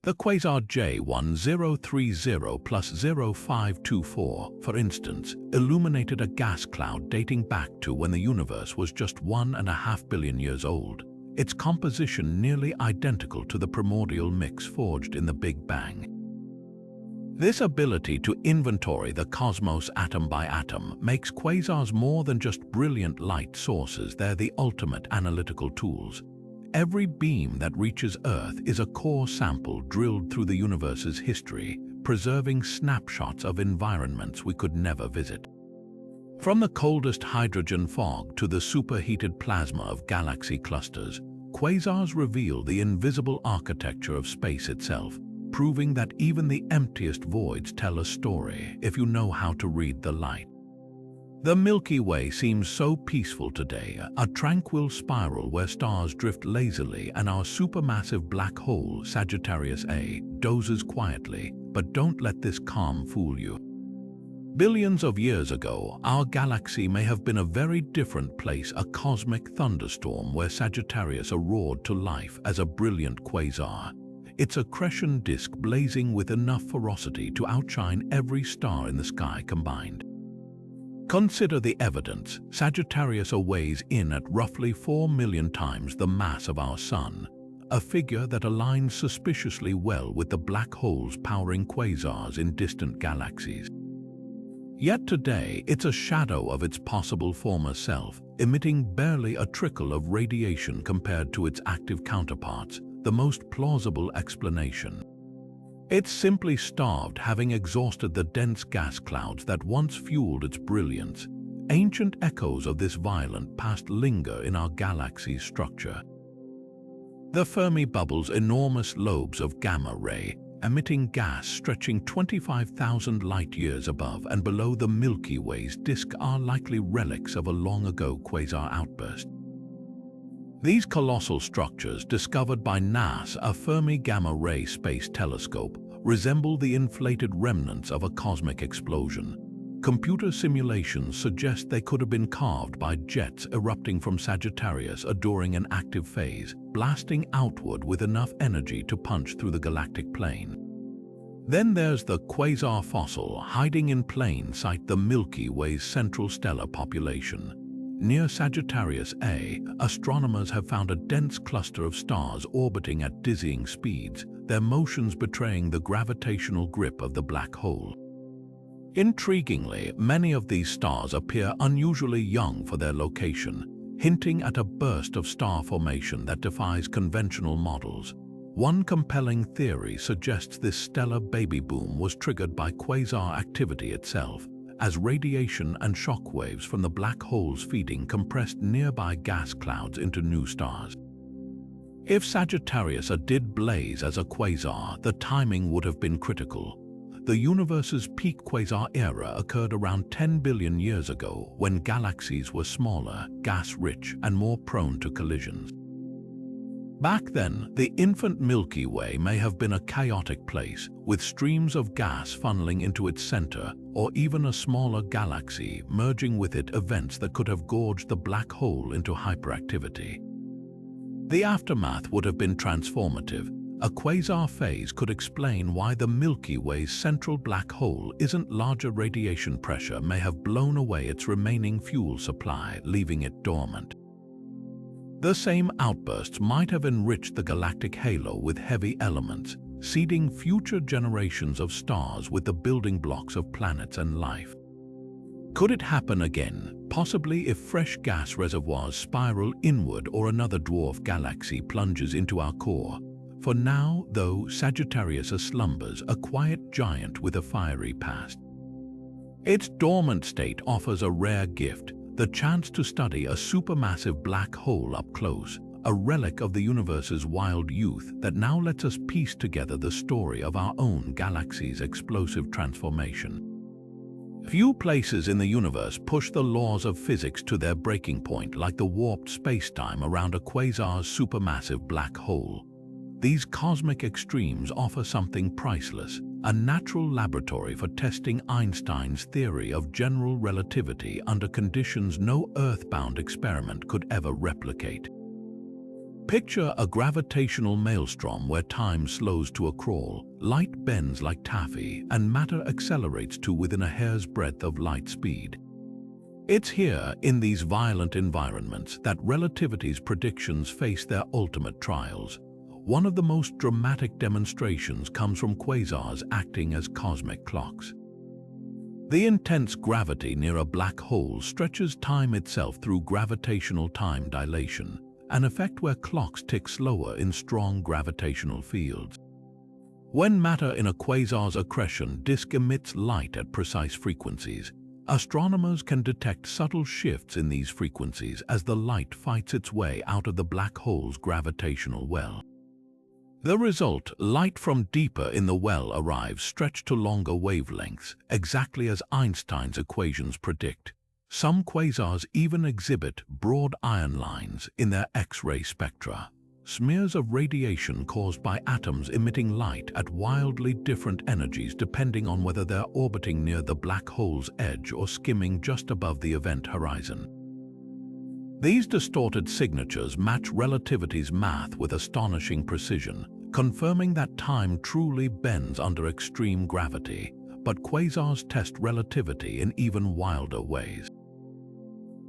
The quasar J1030+0524, for instance, illuminated a gas cloud dating back to when the universe was just 1.5 billion years old, its composition nearly identical to the primordial mix forged in the Big Bang. This ability to inventory the cosmos atom by atom makes quasars more than just brilliant light sources. They're the ultimate analytical tools. Every beam that reaches Earth is a core sample drilled through the universe's history, preserving snapshots of environments we could never visit. From the coldest hydrogen fog to the superheated plasma of galaxy clusters, quasars reveal the invisible architecture of space itself, proving that even the emptiest voids tell a story if you know how to read the light. The Milky Way seems so peaceful today, a tranquil spiral where stars drift lazily and our supermassive black hole, Sagittarius A, dozes quietly. But don't let this calm fool you. Billions of years ago, our galaxy may have been a very different place, a cosmic thunderstorm where Sagittarius roared to life as a brilliant quasar, its accretion disk blazing with enough ferocity to outshine every star in the sky combined. Consider the evidence. Sagittarius weighs in at roughly 4 million times the mass of our Sun, a figure that aligns suspiciously well with the black holes powering quasars in distant galaxies. Yet today, it's a shadow of its possible former self, emitting barely a trickle of radiation compared to its active counterparts, the most plausible explanation. It's simply starved, having exhausted the dense gas clouds that once fueled its brilliance. Ancient echoes of this violent past linger in our galaxy's structure. The Fermi bubble's enormous lobes of gamma ray, emitting gas stretching 25,000 light-years above and below the Milky Way's disk, are likely relics of a long-ago quasar outburst. These colossal structures, discovered by NASA's Fermi Gamma Ray Space Telescope, resemble the inflated remnants of a cosmic explosion. Computer simulations suggest they could have been carved by jets erupting from Sagittarius during an active phase, blasting outward with enough energy to punch through the galactic plane. Then there's the quasar fossil hiding in plain sight, the Milky Way's central stellar population. Near Sagittarius A, astronomers have found a dense cluster of stars orbiting at dizzying speeds, their motions betraying the gravitational grip of the black hole. Intriguingly, many of these stars appear unusually young for their location, hinting at a burst of star formation that defies conventional models. One compelling theory suggests this stellar baby boom was triggered by quasar activity itself, as radiation and shock waves from the black hole's feeding compressed nearby gas clouds into new stars. If Sagittarius did blaze as a quasar, the timing would have been critical. The universe's peak quasar era occurred around 10 billion years ago, when galaxies were smaller, gas-rich, and more prone to collisions. Back then, the infant Milky Way may have been a chaotic place, with streams of gas funneling into its center, or even a smaller galaxy merging with it, events that could have gorged the black hole into hyperactivity. The aftermath would have been transformative. A quasar phase could explain why the Milky Way's central black hole isn't larger. Radiation pressure may have blown away its remaining fuel supply, leaving it dormant. The same outbursts might have enriched the galactic halo with heavy elements, seeding future generations of stars with the building blocks of planets and life. Could it happen again, possibly if fresh gas reservoirs spiral inward or another dwarf galaxy plunges into our core? For now, though, Sagittarius slumbers, a quiet giant with a fiery past. Its dormant state offers a rare gift, the chance to study a supermassive black hole up close, a relic of the universe's wild youth that now lets us piece together the story of our own galaxy's explosive transformation. Few places in the universe push the laws of physics to their breaking point like the warped spacetime around a quasar's supermassive black hole. These cosmic extremes offer something priceless, a natural laboratory for testing Einstein's theory of general relativity under conditions no earthbound experiment could ever replicate. Picture a gravitational maelstrom where time slows to a crawl, light bends like taffy, and matter accelerates to within a hair's breadth of light speed. It's here, in these violent environments, that relativity's predictions face their ultimate trials. One of the most dramatic demonstrations comes from quasars acting as cosmic clocks. The intense gravity near a black hole stretches time itself through gravitational time dilation, an effect where clocks tick slower in strong gravitational fields. When matter in a quasar's accretion disk emits light at precise frequencies, astronomers can detect subtle shifts in these frequencies as the light fights its way out of the black hole's gravitational well. The result, light from deeper in the well arrives stretched to longer wavelengths, exactly as Einstein's equations predict. Some quasars even exhibit broad iron lines in their X-ray spectra, smears of radiation caused by atoms emitting light at wildly different energies depending on whether they're orbiting near the black hole's edge or skimming just above the event horizon. These distorted signatures match relativity's math with astonishing precision, confirming that time truly bends under extreme gravity, but quasars test relativity in even wilder ways.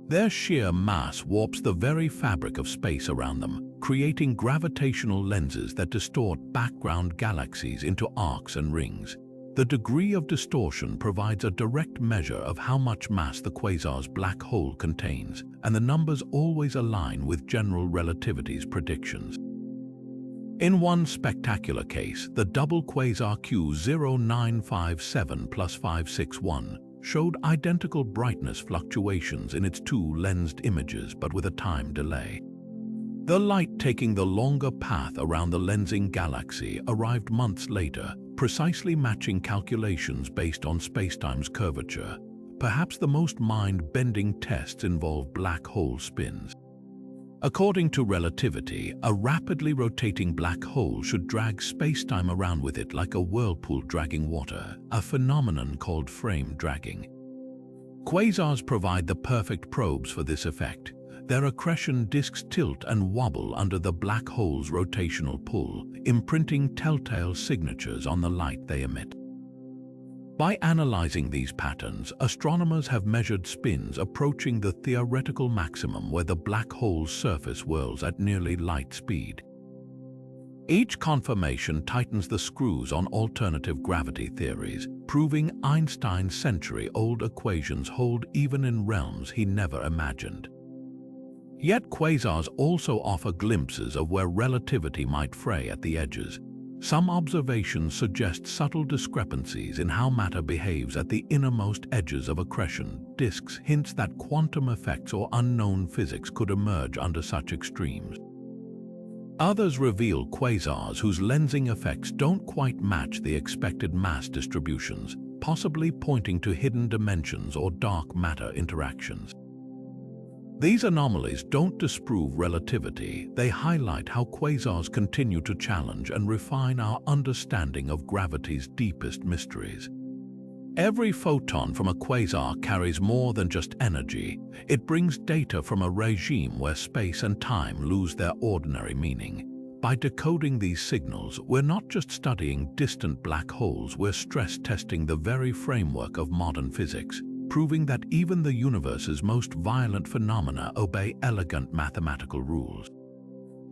Their sheer mass warps the very fabric of space around them, creating gravitational lenses that distort background galaxies into arcs and rings. The degree of distortion provides a direct measure of how much mass the quasar's black hole contains, and the numbers always align with general relativity's predictions. In one spectacular case, the double quasar Q0957 plus 561 showed identical brightness fluctuations in its two lensed images but with a time delay. The light taking the longer path around the lensing galaxy arrived months later, precisely matching calculations based on spacetime's curvature. Perhaps the most mind-bending tests involve black hole spins. According to relativity, a rapidly rotating black hole should drag spacetime around with it like a whirlpool dragging water, a phenomenon called frame dragging. Quasars provide the perfect probes for this effect. Their accretion disks tilt and wobble under the black hole's rotational pull, imprinting telltale signatures on the light they emit. By analyzing these patterns, astronomers have measured spins approaching the theoretical maximum where the black hole's surface whirls at nearly light speed. Each confirmation tightens the screws on alternative gravity theories, proving Einstein's century-old equations hold even in realms he never imagined. Yet quasars also offer glimpses of where relativity might fray at the edges. Some observations suggest subtle discrepancies in how matter behaves at the innermost edges of accretion disks, hints that quantum effects or unknown physics could emerge under such extremes. Others reveal quasars whose lensing effects don't quite match the expected mass distributions, possibly pointing to hidden dimensions or dark matter interactions. These anomalies don't disprove relativity, they highlight how quasars continue to challenge and refine our understanding of gravity's deepest mysteries. Every photon from a quasar carries more than just energy. It brings data from a regime where space and time lose their ordinary meaning. By decoding these signals, we're not just studying distant black holes, we're stress testing the very framework of modern physics, proving that even the universe's most violent phenomena obey elegant mathematical rules.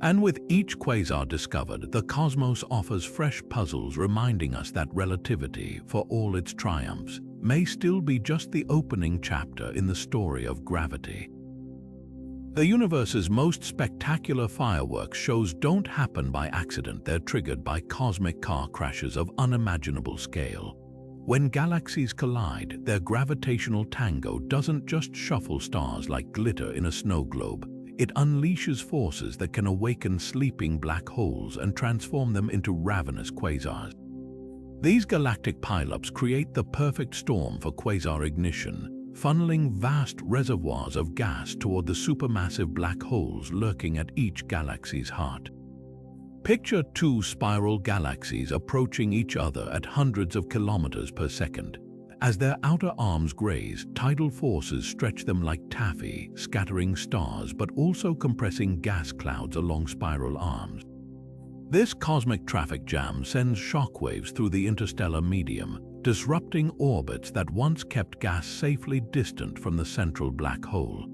And with each quasar discovered, the cosmos offers fresh puzzles reminding us that relativity, for all its triumphs, may still be just the opening chapter in the story of gravity. The universe's most spectacular fireworks shows don't happen by accident, they're triggered by cosmic car crashes of unimaginable scale. When galaxies collide, their gravitational tango doesn't just shuffle stars like glitter in a snow globe. It unleashes forces that can awaken sleeping black holes and transform them into ravenous quasars. These galactic pileups create the perfect storm for quasar ignition, funneling vast reservoirs of gas toward the supermassive black holes lurking at each galaxy's heart. Picture two spiral galaxies approaching each other at hundreds of kilometers per second. As their outer arms graze, tidal forces stretch them like taffy, scattering stars but also compressing gas clouds along spiral arms. This cosmic traffic jam sends shockwaves through the interstellar medium, disrupting orbits that once kept gas safely distant from the central black hole.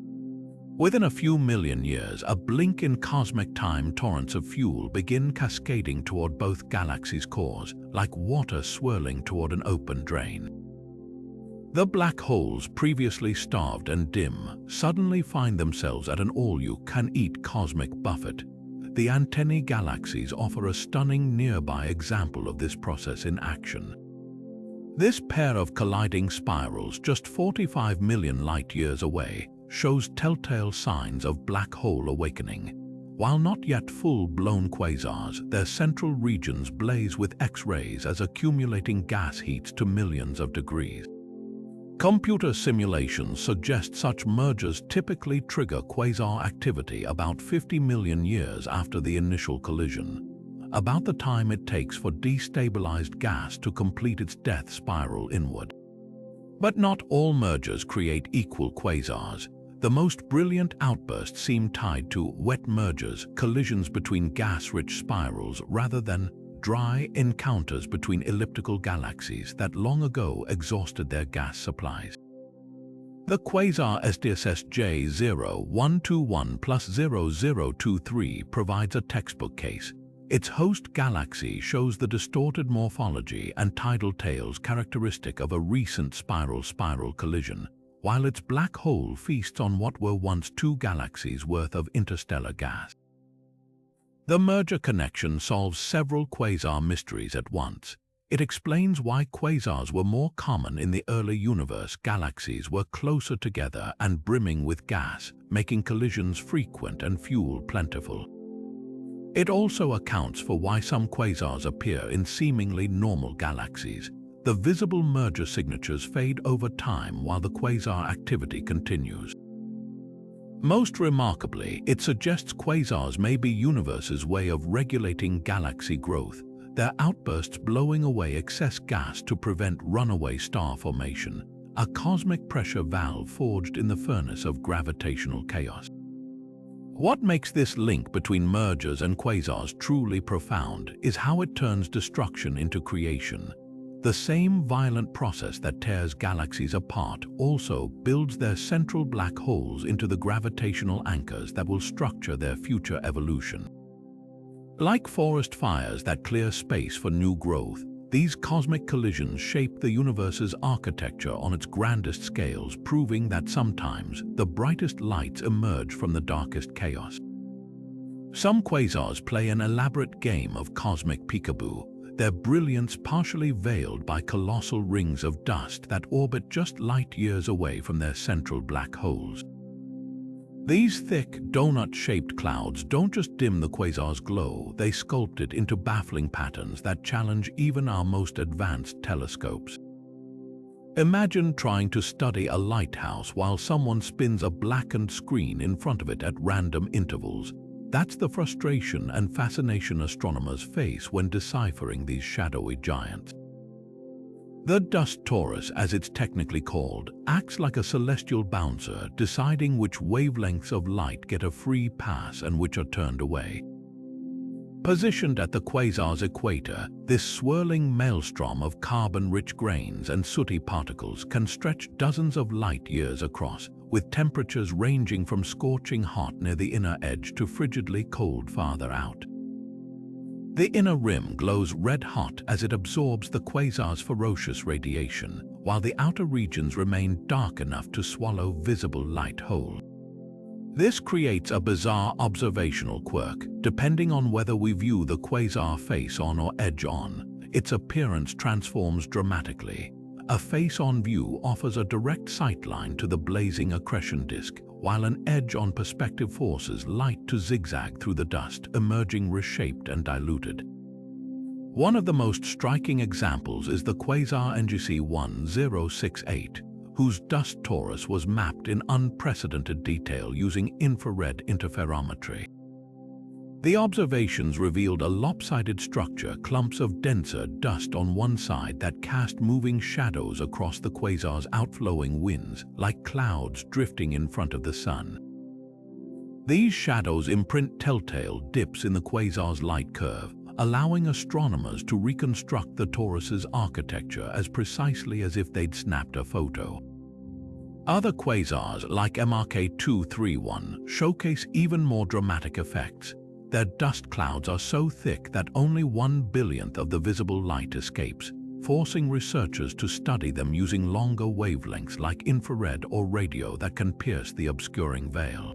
Within a few million years, a blink in cosmic time, torrents of fuel begin cascading toward both galaxies' cores, like water swirling toward an open drain. The black holes, previously starved and dim, suddenly find themselves at an all-you-can-eat cosmic buffet. The antennae galaxies offer a stunning nearby example of this process in action. This pair of colliding spirals, just 45 million light-years away, shows telltale signs of black hole awakening. While not yet full-blown quasars, their central regions blaze with X-rays as accumulating gas heats to millions of degrees. Computer simulations suggest such mergers typically trigger quasar activity about 50 million years after the initial collision, about the time it takes for destabilized gas to complete its death spiral inward. But not all mergers create equal quasars. The most brilliant outbursts seem tied to wet mergers, collisions between gas-rich spirals, rather than dry encounters between elliptical galaxies that long ago exhausted their gas supplies. The quasar SDSS J0121 plus 0023 provides a textbook case. Its host galaxy shows the distorted morphology and tidal tails characteristic of a recent spiral-spiral collision, while its black hole feasts on what were once two galaxies worth of interstellar gas. The merger connection solves several quasar mysteries at once. It explains why quasars were more common in the early universe. Galaxies were closer together and brimming with gas, making collisions frequent and fuel plentiful. It also accounts for why some quasars appear in seemingly normal galaxies. The visible merger signatures fade over time while the quasar activity continues. Most remarkably, it suggests quasars may be universe's way of regulating galaxy growth, their outbursts blowing away excess gas to prevent runaway star formation, a cosmic pressure valve forged in the furnace of gravitational chaos. What makes this link between mergers and quasars truly profound is how it turns destruction into creation. The same violent process that tears galaxies apart also builds their central black holes into the gravitational anchors that will structure their future evolution. Like forest fires that clear space for new growth, these cosmic collisions shape the universe's architecture on its grandest scales, proving that sometimes the brightest lights emerge from the darkest chaos. Some quasars play an elaborate game of cosmic peekaboo, their brilliance partially veiled by colossal rings of dust that orbit just light years away from their central black holes. These thick, donut-shaped clouds don't just dim the quasar's glow, they sculpt it into baffling patterns that challenge even our most advanced telescopes. Imagine trying to study a lighthouse while someone spins a blackened screen in front of it at random intervals. That's the frustration and fascination astronomers face when deciphering these shadowy giants. The dust torus, as it's technically called, acts like a celestial bouncer, deciding which wavelengths of light get a free pass and which are turned away. Positioned at the quasar's equator, this swirling maelstrom of carbon-rich grains and sooty particles can stretch dozens of light-years across, with temperatures ranging from scorching hot near the inner edge to frigidly cold farther out. The inner rim glows red-hot as it absorbs the quasar's ferocious radiation, while the outer regions remain dark enough to swallow visible light whole. This creates a bizarre observational quirk. Depending on whether we view the quasar face-on or edge-on, its appearance transforms dramatically. A face-on view offers a direct sightline to the blazing accretion disk, while an edge-on perspective forces light to zigzag through the dust, emerging reshaped and diluted. One of the most striking examples is the quasar NGC 1068, whose dust torus was mapped in unprecedented detail using infrared interferometry. The observations revealed a lopsided structure, clumps of denser dust on one side that cast moving shadows across the quasar's outflowing winds, like clouds drifting in front of the sun. These shadows imprint telltale dips in the quasar's light curve, allowing astronomers to reconstruct the torus's architecture as precisely as if they'd snapped a photo. Other quasars, like MRK 231, showcase even more dramatic effects. Their dust clouds are so thick that only 1/1000th of the visible light escapes, forcing researchers to study them using longer wavelengths like infrared or radio that can pierce the obscuring veil.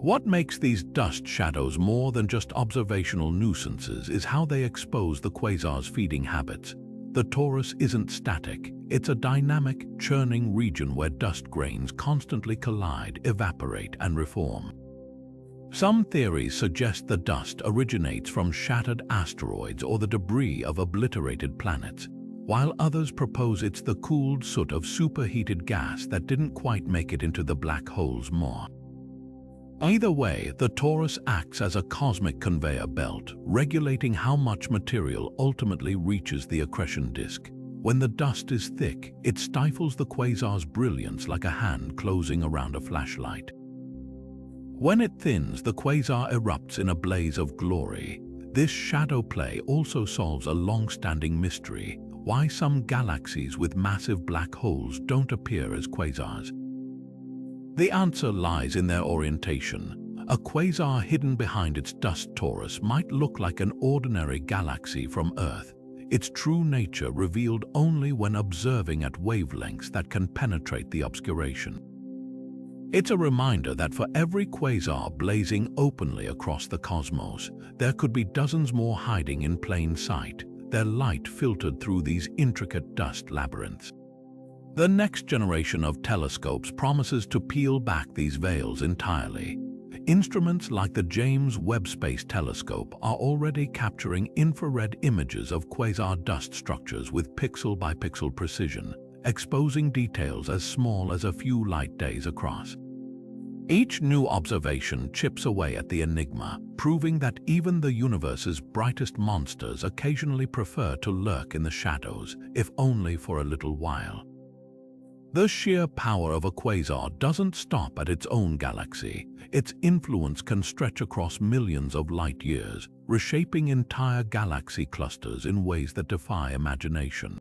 What makes these dust shadows more than just observational nuisances is how they expose the quasar's feeding habits. The torus isn't static, it's a dynamic, churning region where dust grains constantly collide, evaporate, and reform. Some theories suggest the dust originates from shattered asteroids or the debris of obliterated planets, while others propose it's the cooled soot of superheated gas that didn't quite make it into the black hole's maw. Either way, the torus acts as a cosmic conveyor belt, regulating how much material ultimately reaches the accretion disk. When the dust is thick, it stifles the quasar's brilliance like a hand closing around a flashlight. When it thins, the quasar erupts in a blaze of glory. This shadow play also solves a long-standing mystery: why some galaxies with massive black holes don't appear as quasars. The answer lies in their orientation. A quasar hidden behind its dust torus might look like an ordinary galaxy from Earth, its true nature revealed only when observing at wavelengths that can penetrate the obscuration. It's a reminder that for every quasar blazing openly across the cosmos, there could be dozens more hiding in plain sight, their light filtered through these intricate dust labyrinths. The next generation of telescopes promises to peel back these veils entirely. Instruments like the James Webb Space Telescope are already capturing infrared images of quasar dust structures with pixel-by-pixel precision, exposing details as small as a few light days across. Each new observation chips away at the enigma, proving that even the universe's brightest monsters occasionally prefer to lurk in the shadows, if only for a little while. The sheer power of a quasar doesn't stop at its own galaxy. Its influence can stretch across millions of light years, reshaping entire galaxy clusters in ways that defy imagination.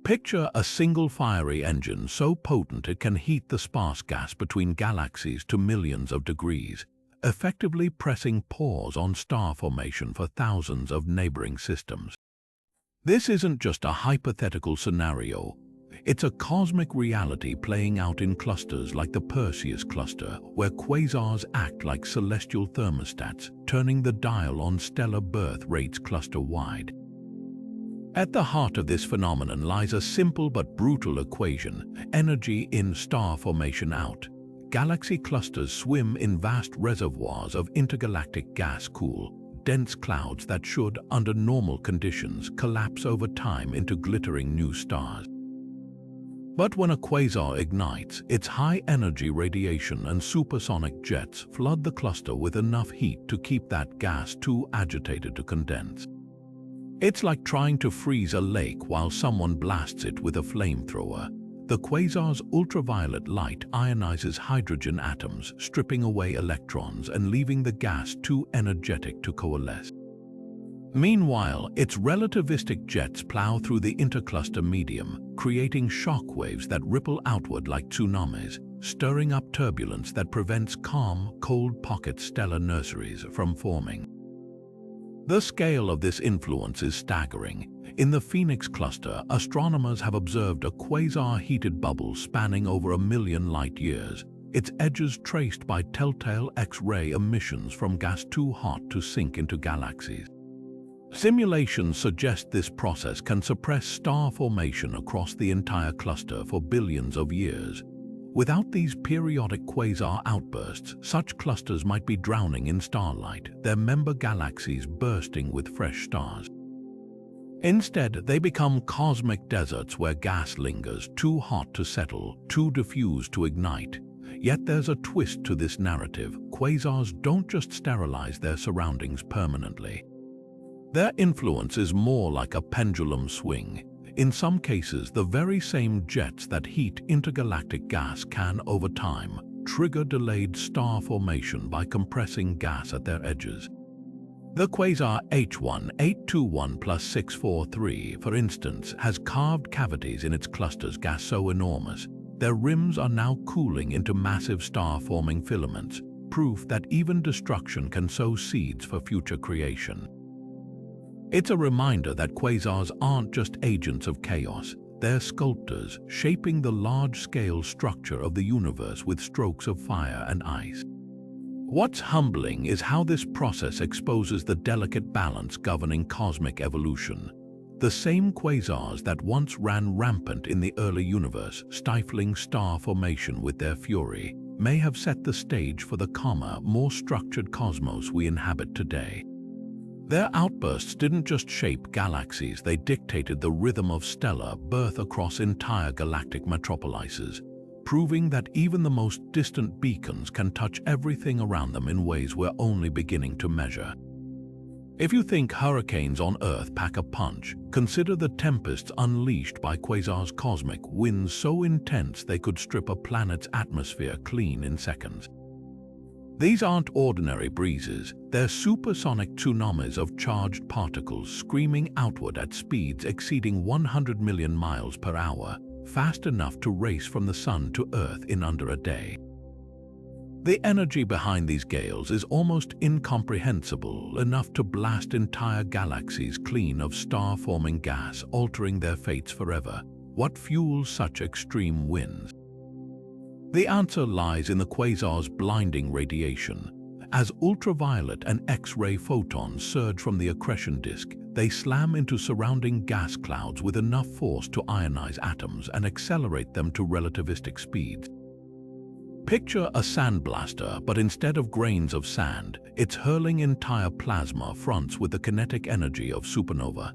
Picture a single fiery engine so potent it can heat the sparse gas between galaxies to millions of degrees, effectively pressing pause on star formation for thousands of neighboring systems. This isn't just a hypothetical scenario. It's a cosmic reality playing out in clusters like the Perseus cluster, where quasars act like celestial thermostats, turning the dial on stellar birth rates cluster-wide. At the heart of this phenomenon lies a simple but brutal equation: energy in, star formation out. Galaxy clusters swim in vast reservoirs of intergalactic gas, cool, dense clouds that should, under normal conditions, collapse over time into glittering new stars. But when a quasar ignites, its high-energy radiation and supersonic jets flood the cluster with enough heat to keep that gas too agitated to condense. It's like trying to freeze a lake while someone blasts it with a flamethrower. The quasar's ultraviolet light ionizes hydrogen atoms, stripping away electrons and leaving the gas too energetic to coalesce. Meanwhile, its relativistic jets plow through the intercluster medium, creating shock waves that ripple outward like tsunamis, stirring up turbulence that prevents calm, cold-pocket stellar nurseries from forming. The scale of this influence is staggering. In the Phoenix cluster, astronomers have observed a quasar-heated bubble spanning over 1 million light-years, its edges traced by telltale X-ray emissions from gas too hot to sink into galaxies. Simulations suggest this process can suppress star formation across the entire cluster for billions of years. Without these periodic quasar outbursts, such clusters might be drowning in starlight, their member galaxies bursting with fresh stars. Instead, they become cosmic deserts where gas lingers, too hot to settle, too diffused to ignite. Yet there's a twist to this narrative. Quasars don't just sterilize their surroundings permanently. Their influence is more like a pendulum swing. In some cases, the very same jets that heat intergalactic gas can, over time, trigger delayed star formation by compressing gas at their edges. The quasar H1-821+643, for instance, has carved cavities in its cluster's gas so enormous, their rims are now cooling into massive star-forming filaments, proof that even destruction can sow seeds for future creation. It's a reminder that quasars aren't just agents of chaos, they're sculptors, shaping the large-scale structure of the universe with strokes of fire and ice. What's humbling is how this process exposes the delicate balance governing cosmic evolution. The same quasars that once ran rampant in the early universe, stifling star formation with their fury, may have set the stage for the calmer, more structured cosmos we inhabit today. Their outbursts didn't just shape galaxies, they dictated the rhythm of stellar birth across entire galactic metropolises, proving that even the most distant beacons can touch everything around them in ways we're only beginning to measure. If you think hurricanes on Earth pack a punch, consider the tempests unleashed by Quasars' cosmic winds so intense they could strip a planet's atmosphere clean in seconds. These aren't ordinary breezes, they're supersonic tsunamis of charged particles screaming outward at speeds exceeding 100 million miles per hour, fast enough to race from the Sun to Earth in under a day. The energy behind these gales is almost incomprehensible, enough to blast entire galaxies clean of star-forming gas, altering their fates forever. What fuels such extreme winds? The answer lies in the quasar's blinding radiation. As ultraviolet and X-ray photons surge from the accretion disk, they slam into surrounding gas clouds with enough force to ionize atoms and accelerate them to relativistic speeds. Picture a sandblaster, but instead of grains of sand, it's hurling entire plasma fronts with the kinetic energy of supernova.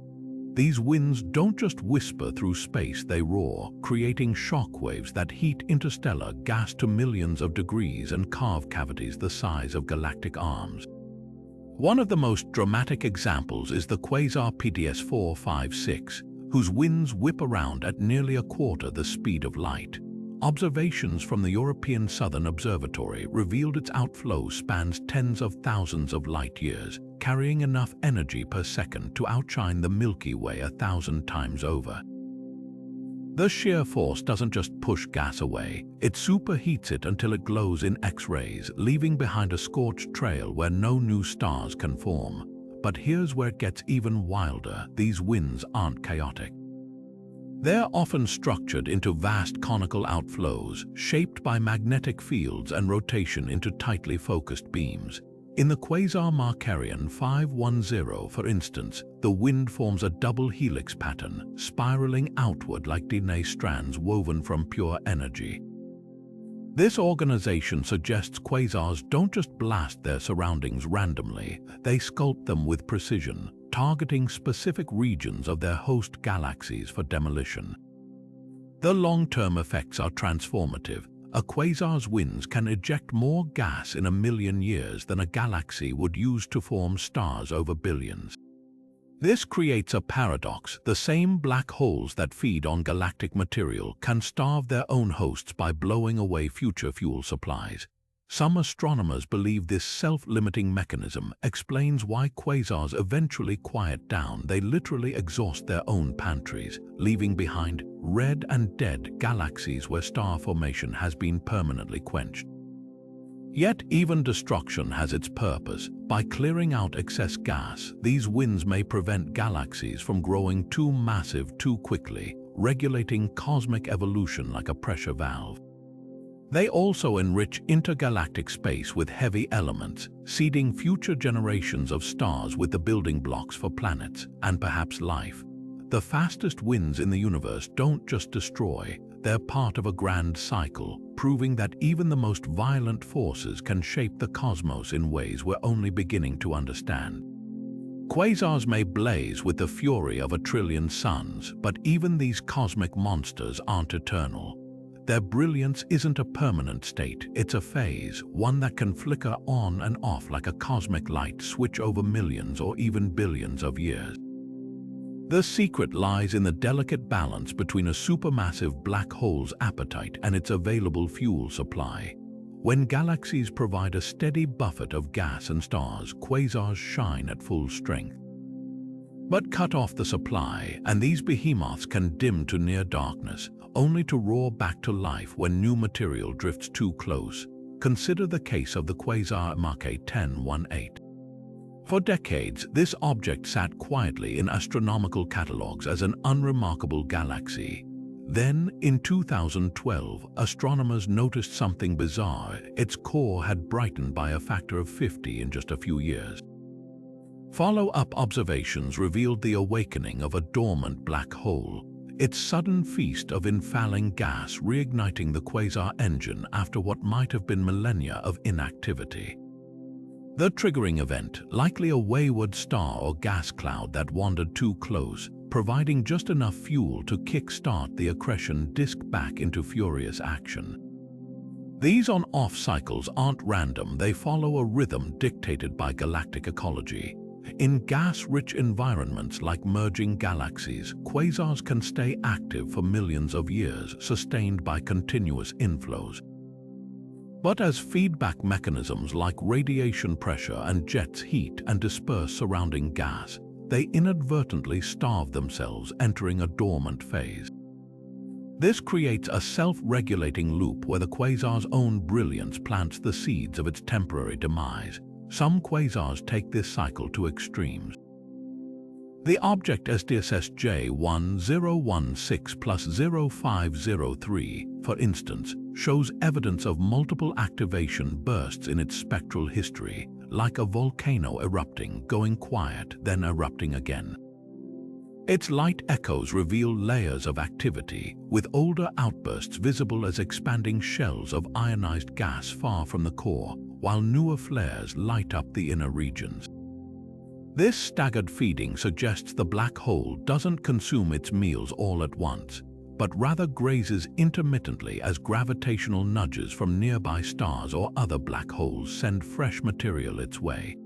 These winds don't just whisper through space, they roar, creating shock waves that heat interstellar gas to millions of degrees and carve cavities the size of galactic arms. One of the most dramatic examples is the quasar PDS 456, whose winds whip around at nearly a quarter the speed of light. Observations from the European Southern Observatory revealed its outflow spans tens of thousands of light-years, carrying enough energy per second to outshine the Milky Way 1,000 times over. The sheer force doesn't just push gas away, it superheats it until it glows in X-rays, leaving behind a scorched trail where no new stars can form. But here's where it gets even wilder: these winds aren't chaotic. They're often structured into vast conical outflows, shaped by magnetic fields and rotation into tightly focused beams. In the quasar Markarian 510, for instance, the wind forms a double helix pattern, spiraling outward like DNA strands woven from pure energy. This organization suggests quasars don't just blast their surroundings randomly, they sculpt them with precision, targeting specific regions of their host galaxies for demolition. The long-term effects are transformative. A quasar's winds can eject more gas in 1 million years than a galaxy would use to form stars over billions. This creates a paradox. The same black holes that feed on galactic material can starve their own hosts by blowing away future fuel supplies. Some astronomers believe this self-limiting mechanism explains why quasars eventually quiet down. They literally exhaust their own pantries, leaving behind red and dead galaxies where star formation has been permanently quenched. Yet even destruction has its purpose. By clearing out excess gas, these winds may prevent galaxies from growing too massive too quickly, regulating cosmic evolution like a pressure valve. They also enrich intergalactic space with heavy elements, seeding future generations of stars with the building blocks for planets and perhaps life. The fastest winds in the universe don't just destroy, they're part of a grand cycle, proving that even the most violent forces can shape the cosmos in ways we're only beginning to understand. Quasars may blaze with the fury of 1 trillion suns, but even these cosmic monsters aren't eternal. Their brilliance isn't a permanent state, it's a phase, one that can flicker on and off like a cosmic light switch over millions or even billions of years. The secret lies in the delicate balance between a supermassive black hole's appetite and its available fuel supply. When galaxies provide a steady buffet of gas and stars, quasars shine at full strength. But cut off the supply, and these behemoths can dim to near darkness, only to roar back to life when new material drifts too close. Consider the case of the quasar Mach 1018. For decades, this object sat quietly in astronomical catalogues as an unremarkable galaxy. Then, in 2012, astronomers noticed something bizarre. Its core had brightened by a factor of 50 in just a few years. Follow-up observations revealed the awakening of a dormant black hole, its sudden feast of infalling gas reigniting the quasar engine after what might have been millennia of inactivity. The triggering event, likely a wayward star or gas cloud that wandered too close, providing just enough fuel to kick-start the accretion disk back into furious action. These on-off cycles aren't random, they follow a rhythm dictated by galactic ecology. In gas-rich environments like merging galaxies, quasars can stay active for millions of years, sustained by continuous inflows. But as feedback mechanisms like radiation pressure and jets heat and disperse surrounding gas, they inadvertently starve themselves, entering a dormant phase. This creates a self-regulating loop where the quasar's own brilliance plants the seeds of its temporary demise. Some quasars take this cycle to extremes. The object SDSS J1016+0503, for instance, shows evidence of multiple activation bursts in its spectral history, like a volcano erupting, going quiet, then erupting again. Its light echoes reveal layers of activity, with older outbursts visible as expanding shells of ionized gas far from the core, while newer flares light up the inner regions. This staggered feeding suggests the black hole doesn't consume its meals all at once, but rather grazes intermittently as gravitational nudges from nearby stars or other black holes send fresh material its way.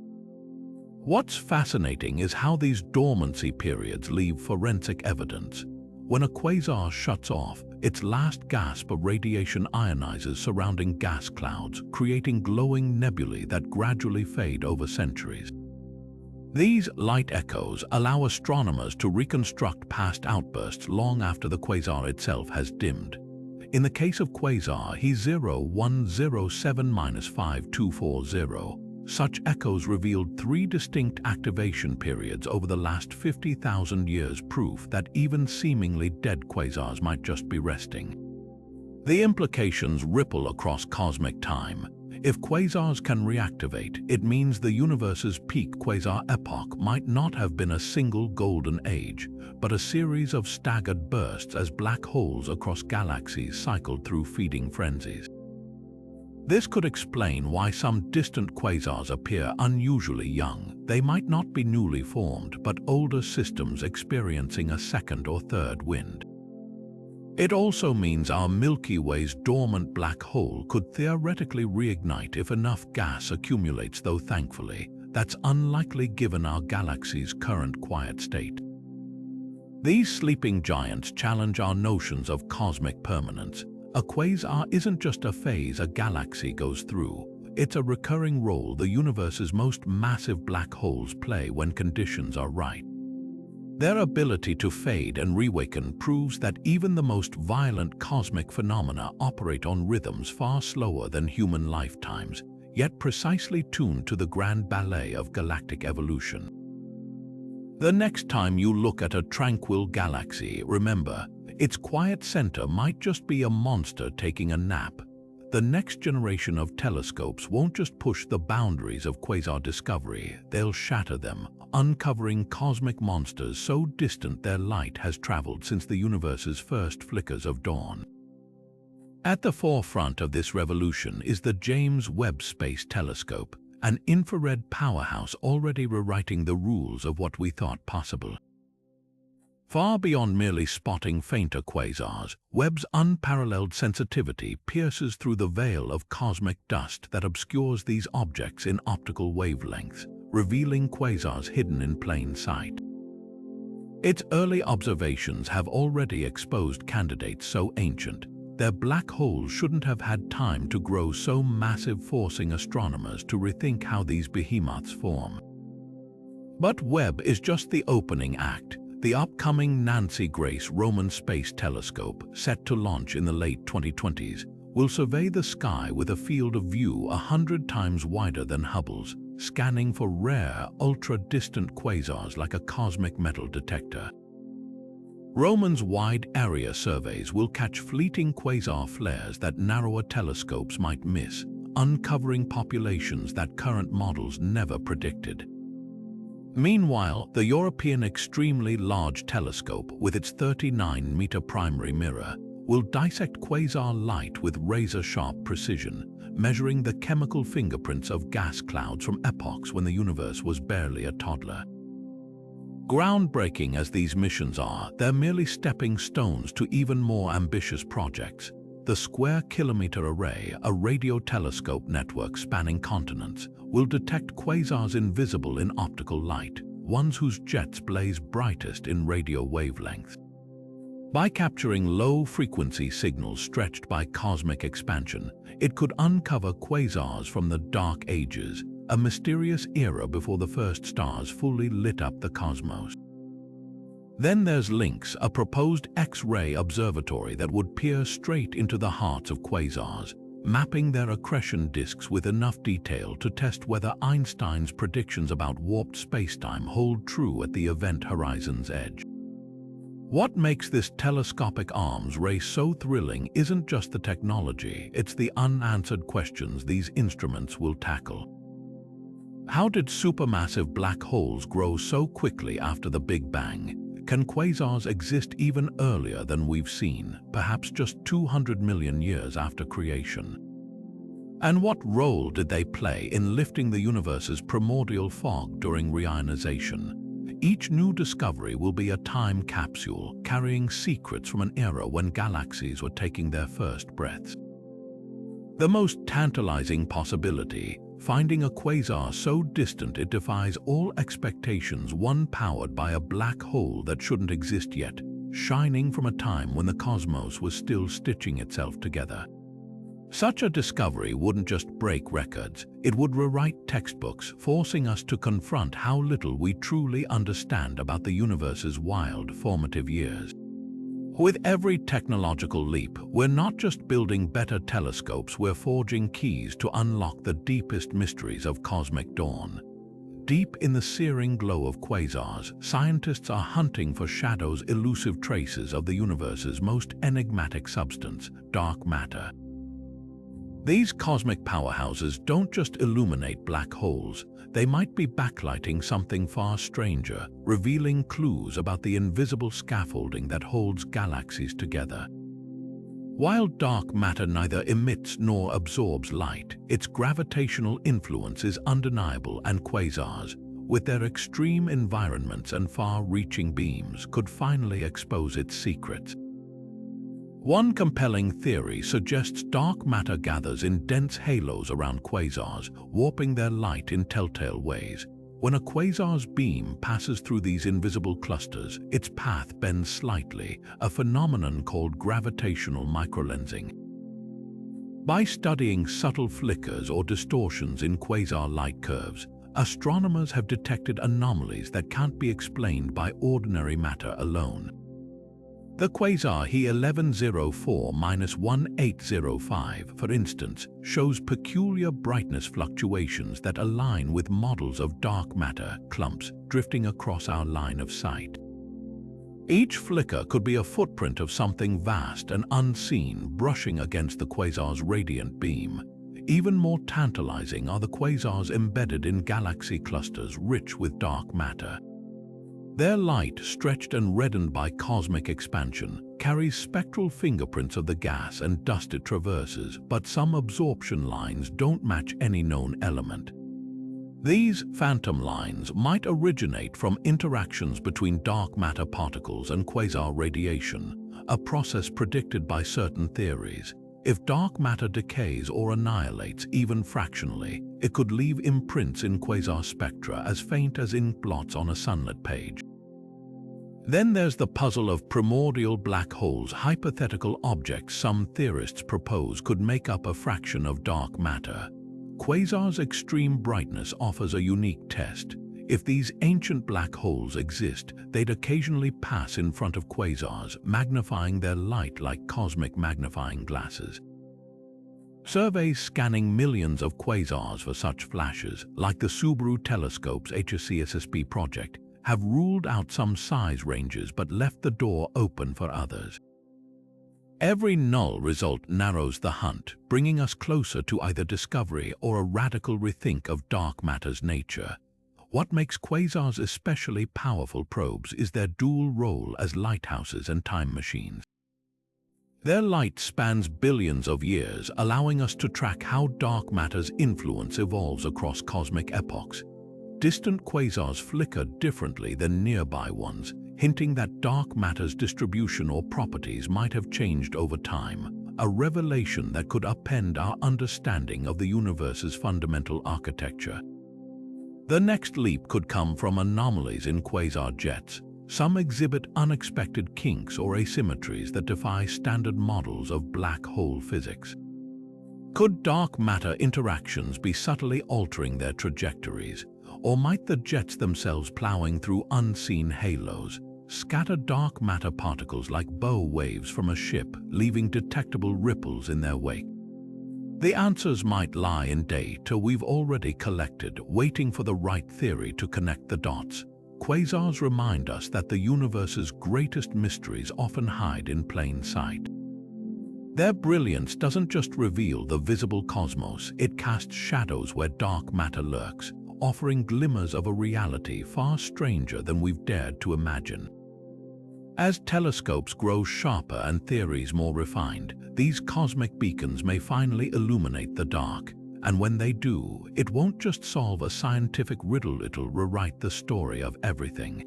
What's fascinating is how these dormancy periods leave forensic evidence. When a quasar shuts off, its last gasp of radiation ionizes surrounding gas clouds, creating glowing nebulae that gradually fade over centuries. These light echoes allow astronomers to reconstruct past outbursts long after the quasar itself has dimmed. In the case of quasar He0107-5240, such echoes revealed 3 distinct activation periods over the last 50,000 years, proof that even seemingly dead quasars might just be resting. The implications ripple across cosmic time. If quasars can reactivate, it means the universe's peak quasar epoch might not have been a single golden age, but a series of staggered bursts as black holes across galaxies cycled through feeding frenzies. This could explain why some distant quasars appear unusually young. They might not be newly formed, but older systems experiencing a second or third wind. It also means our Milky Way's dormant black hole could theoretically reignite if enough gas accumulates, though thankfully, that's unlikely given our galaxy's current quiet state. These sleeping giants challenge our notions of cosmic permanence. A quasar isn't just a phase a galaxy goes through. It's a recurring role the universe's most massive black holes play when conditions are right. Their ability to fade and reawaken proves that even the most violent cosmic phenomena operate on rhythms far slower than human lifetimes, yet precisely tuned to the grand ballet of galactic evolution. The next time you look at a tranquil galaxy, remember, its quiet center might just be a monster taking a nap. The next generation of telescopes won't just push the boundaries of quasar discovery, they'll shatter them, uncovering cosmic monsters so distant their light has traveled since the universe's first flickers of dawn. At the forefront of this revolution is the James Webb Space Telescope, an infrared powerhouse already rewriting the rules of what we thought possible. Far beyond merely spotting fainter quasars, Webb's unparalleled sensitivity pierces through the veil of cosmic dust that obscures these objects in optical wavelengths, revealing quasars hidden in plain sight. Its early observations have already exposed candidates so ancient, their black holes shouldn't have had time to grow so massive, forcing astronomers to rethink how these behemoths form. But Webb is just the opening act. The upcoming Nancy Grace Roman Space Telescope, set to launch in the late 2020s, will survey the sky with a field of view 100 times wider than Hubble's, scanning for rare, ultra-distant quasars like a cosmic metal detector. Roman's wide area surveys will catch fleeting quasar flares that narrower telescopes might miss, uncovering populations that current models never predicted. Meanwhile, the European Extremely Large Telescope, with its 39-meter primary mirror, will dissect quasar light with razor-sharp precision, measuring the chemical fingerprints of gas clouds from epochs when the universe was barely a toddler. Groundbreaking as these missions are, they're merely stepping stones to even more ambitious projects. The Square Kilometre Array, a radio telescope network spanning continents, will detect quasars invisible in optical light, ones whose jets blaze brightest in radio wavelengths. By capturing low-frequency signals stretched by cosmic expansion, it could uncover quasars from the Dark Ages, a mysterious era before the first stars fully lit up the cosmos. Then there's Lynx, a proposed X-ray observatory that would peer straight into the hearts of quasars, mapping their accretion disks with enough detail to test whether Einstein's predictions about warped spacetime hold true at the event horizon's edge. What makes this telescopic arms race so thrilling isn't just the technology, it's the unanswered questions these instruments will tackle. How did supermassive black holes grow so quickly after the Big Bang? Can quasars exist even earlier than we've seen, perhaps just 200 million years after creation? And what role did they play in lifting the universe's primordial fog during reionization? Each new discovery will be a time capsule carrying secrets from an era when galaxies were taking their first breaths. The most tantalizing possibility, finding a quasar so distant it defies all expectations, one powered by a black hole that shouldn't exist yet, shining from a time when the cosmos was still stitching itself together. Such a discovery wouldn't just break records, it would rewrite textbooks, forcing us to confront how little we truly understand about the universe's wild, formative years. With every technological leap, we're not just building better telescopes, we're forging keys to unlock the deepest mysteries of cosmic dawn. Deep in the searing glow of quasars, scientists are hunting for shadows, elusive traces of the universe's most enigmatic substance, dark matter. These cosmic powerhouses don't just illuminate black holes, they might be backlighting something far stranger, revealing clues about the invisible scaffolding that holds galaxies together. While dark matter neither emits nor absorbs light, its gravitational influence is undeniable, and quasars, with their extreme environments and far-reaching beams, could finally expose its secrets. One compelling theory suggests dark matter gathers in dense halos around quasars, warping their light in telltale ways. When a quasar's beam passes through these invisible clusters, its path bends slightly, a phenomenon called gravitational microlensing. By studying subtle flickers or distortions in quasar light curves, astronomers have detected anomalies that can't be explained by ordinary matter alone. The quasar He 1104-1805, for instance, shows peculiar brightness fluctuations that align with models of dark matter clumps drifting across our line of sight. Each flicker could be a footprint of something vast and unseen brushing against the quasar's radiant beam. Even more tantalizing are the quasars embedded in galaxy clusters rich with dark matter. Their light, stretched and reddened by cosmic expansion, carries spectral fingerprints of the gas and dust it traverses, but some absorption lines don't match any known element. These phantom lines might originate from interactions between dark matter particles and quasar radiation, a process predicted by certain theories. If dark matter decays or annihilates even fractionally, it could leave imprints in quasar spectra as faint as ink blots on a sunlit page. Then there's the puzzle of primordial black holes, hypothetical objects some theorists propose could make up a fraction of dark matter. Quasars' extreme brightness offers a unique test. If these ancient black holes exist, they'd occasionally pass in front of quasars, magnifying their light like cosmic magnifying glasses. Surveys scanning millions of quasars for such flashes, like the Subaru Telescope's HSC-SSB project, have ruled out some size ranges but left the door open for others. Every null result narrows the hunt, bringing us closer to either discovery or a radical rethink of dark matter's nature. What makes quasars especially powerful probes is their dual role as lighthouses and time machines. Their light spans billions of years, allowing us to track how dark matter's influence evolves across cosmic epochs. Distant quasars flicker differently than nearby ones, hinting that dark matter's distribution or properties might have changed over time, a revelation that could upend our understanding of the universe's fundamental architecture. The next leap could come from anomalies in quasar jets. Some exhibit unexpected kinks or asymmetries that defy standard models of black hole physics. Could dark matter interactions be subtly altering their trajectories, or might the jets themselves plowing through unseen halos scatter dark matter particles like bow waves from a ship, leaving detectable ripples in their wake? The answers might lie in data we've already collected, waiting for the right theory to connect the dots. Quasars remind us that the universe's greatest mysteries often hide in plain sight. Their brilliance doesn't just reveal the visible cosmos, it casts shadows where dark matter lurks, offering glimmers of a reality far stranger than we've dared to imagine. As telescopes grow sharper and theories more refined, these cosmic beacons may finally illuminate the dark. And when they do, it won't just solve a scientific riddle, it'll rewrite the story of everything.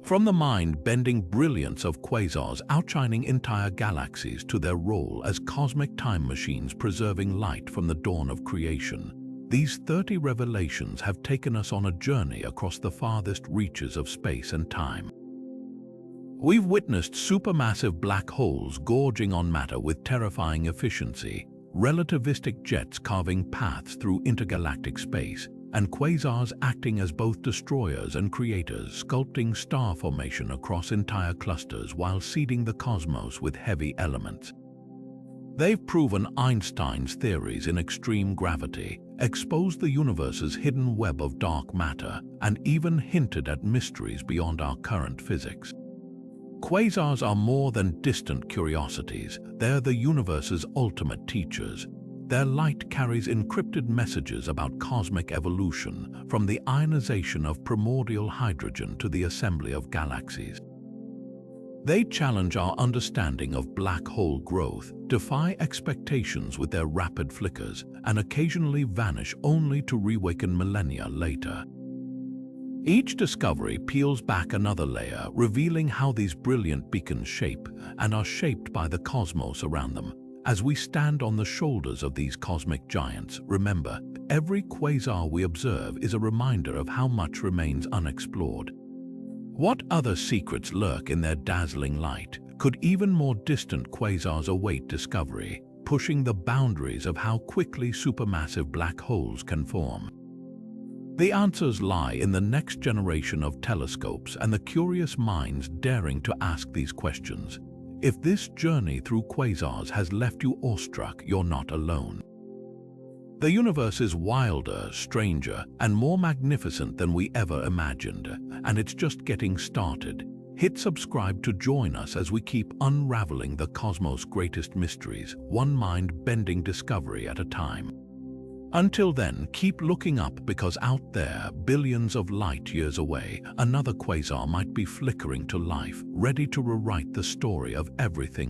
From the mind-bending brilliance of quasars outshining entire galaxies to their role as cosmic time machines preserving light from the dawn of creation, these 30 revelations have taken us on a journey across the farthest reaches of space and time. We've witnessed supermassive black holes gorging on matter with terrifying efficiency, relativistic jets carving paths through intergalactic space, and quasars acting as both destroyers and creators, sculpting star formation across entire clusters while seeding the cosmos with heavy elements. They've proven Einstein's theories in extreme gravity, exposed the universe's hidden web of dark matter, and even hinted at mysteries beyond our current physics. Quasars are more than distant curiosities, they're the universe's ultimate teachers. Their light carries encrypted messages about cosmic evolution, from the ionization of primordial hydrogen to the assembly of galaxies. They challenge our understanding of black hole growth, defy expectations with their rapid flickers, and occasionally vanish only to reawaken millennia later. Each discovery peels back another layer, revealing how these brilliant beacons shape and are shaped by the cosmos around them. As we stand on the shoulders of these cosmic giants, remember, every quasar we observe is a reminder of how much remains unexplored. What other secrets lurk in their dazzling light? Could even more distant quasars await discovery, pushing the boundaries of how quickly supermassive black holes can form? The answers lie in the next generation of telescopes and the curious minds daring to ask these questions. If this journey through quasars has left you awestruck, you're not alone. The universe is wilder, stranger, and more magnificent than we ever imagined, and it's just getting started. Hit subscribe to join us as we keep unraveling the cosmos' greatest mysteries, one mind-bending discovery at a time. Until then, keep looking up, because out there, billions of light years away, another quasar might be flickering to life, ready to rewrite the story of everything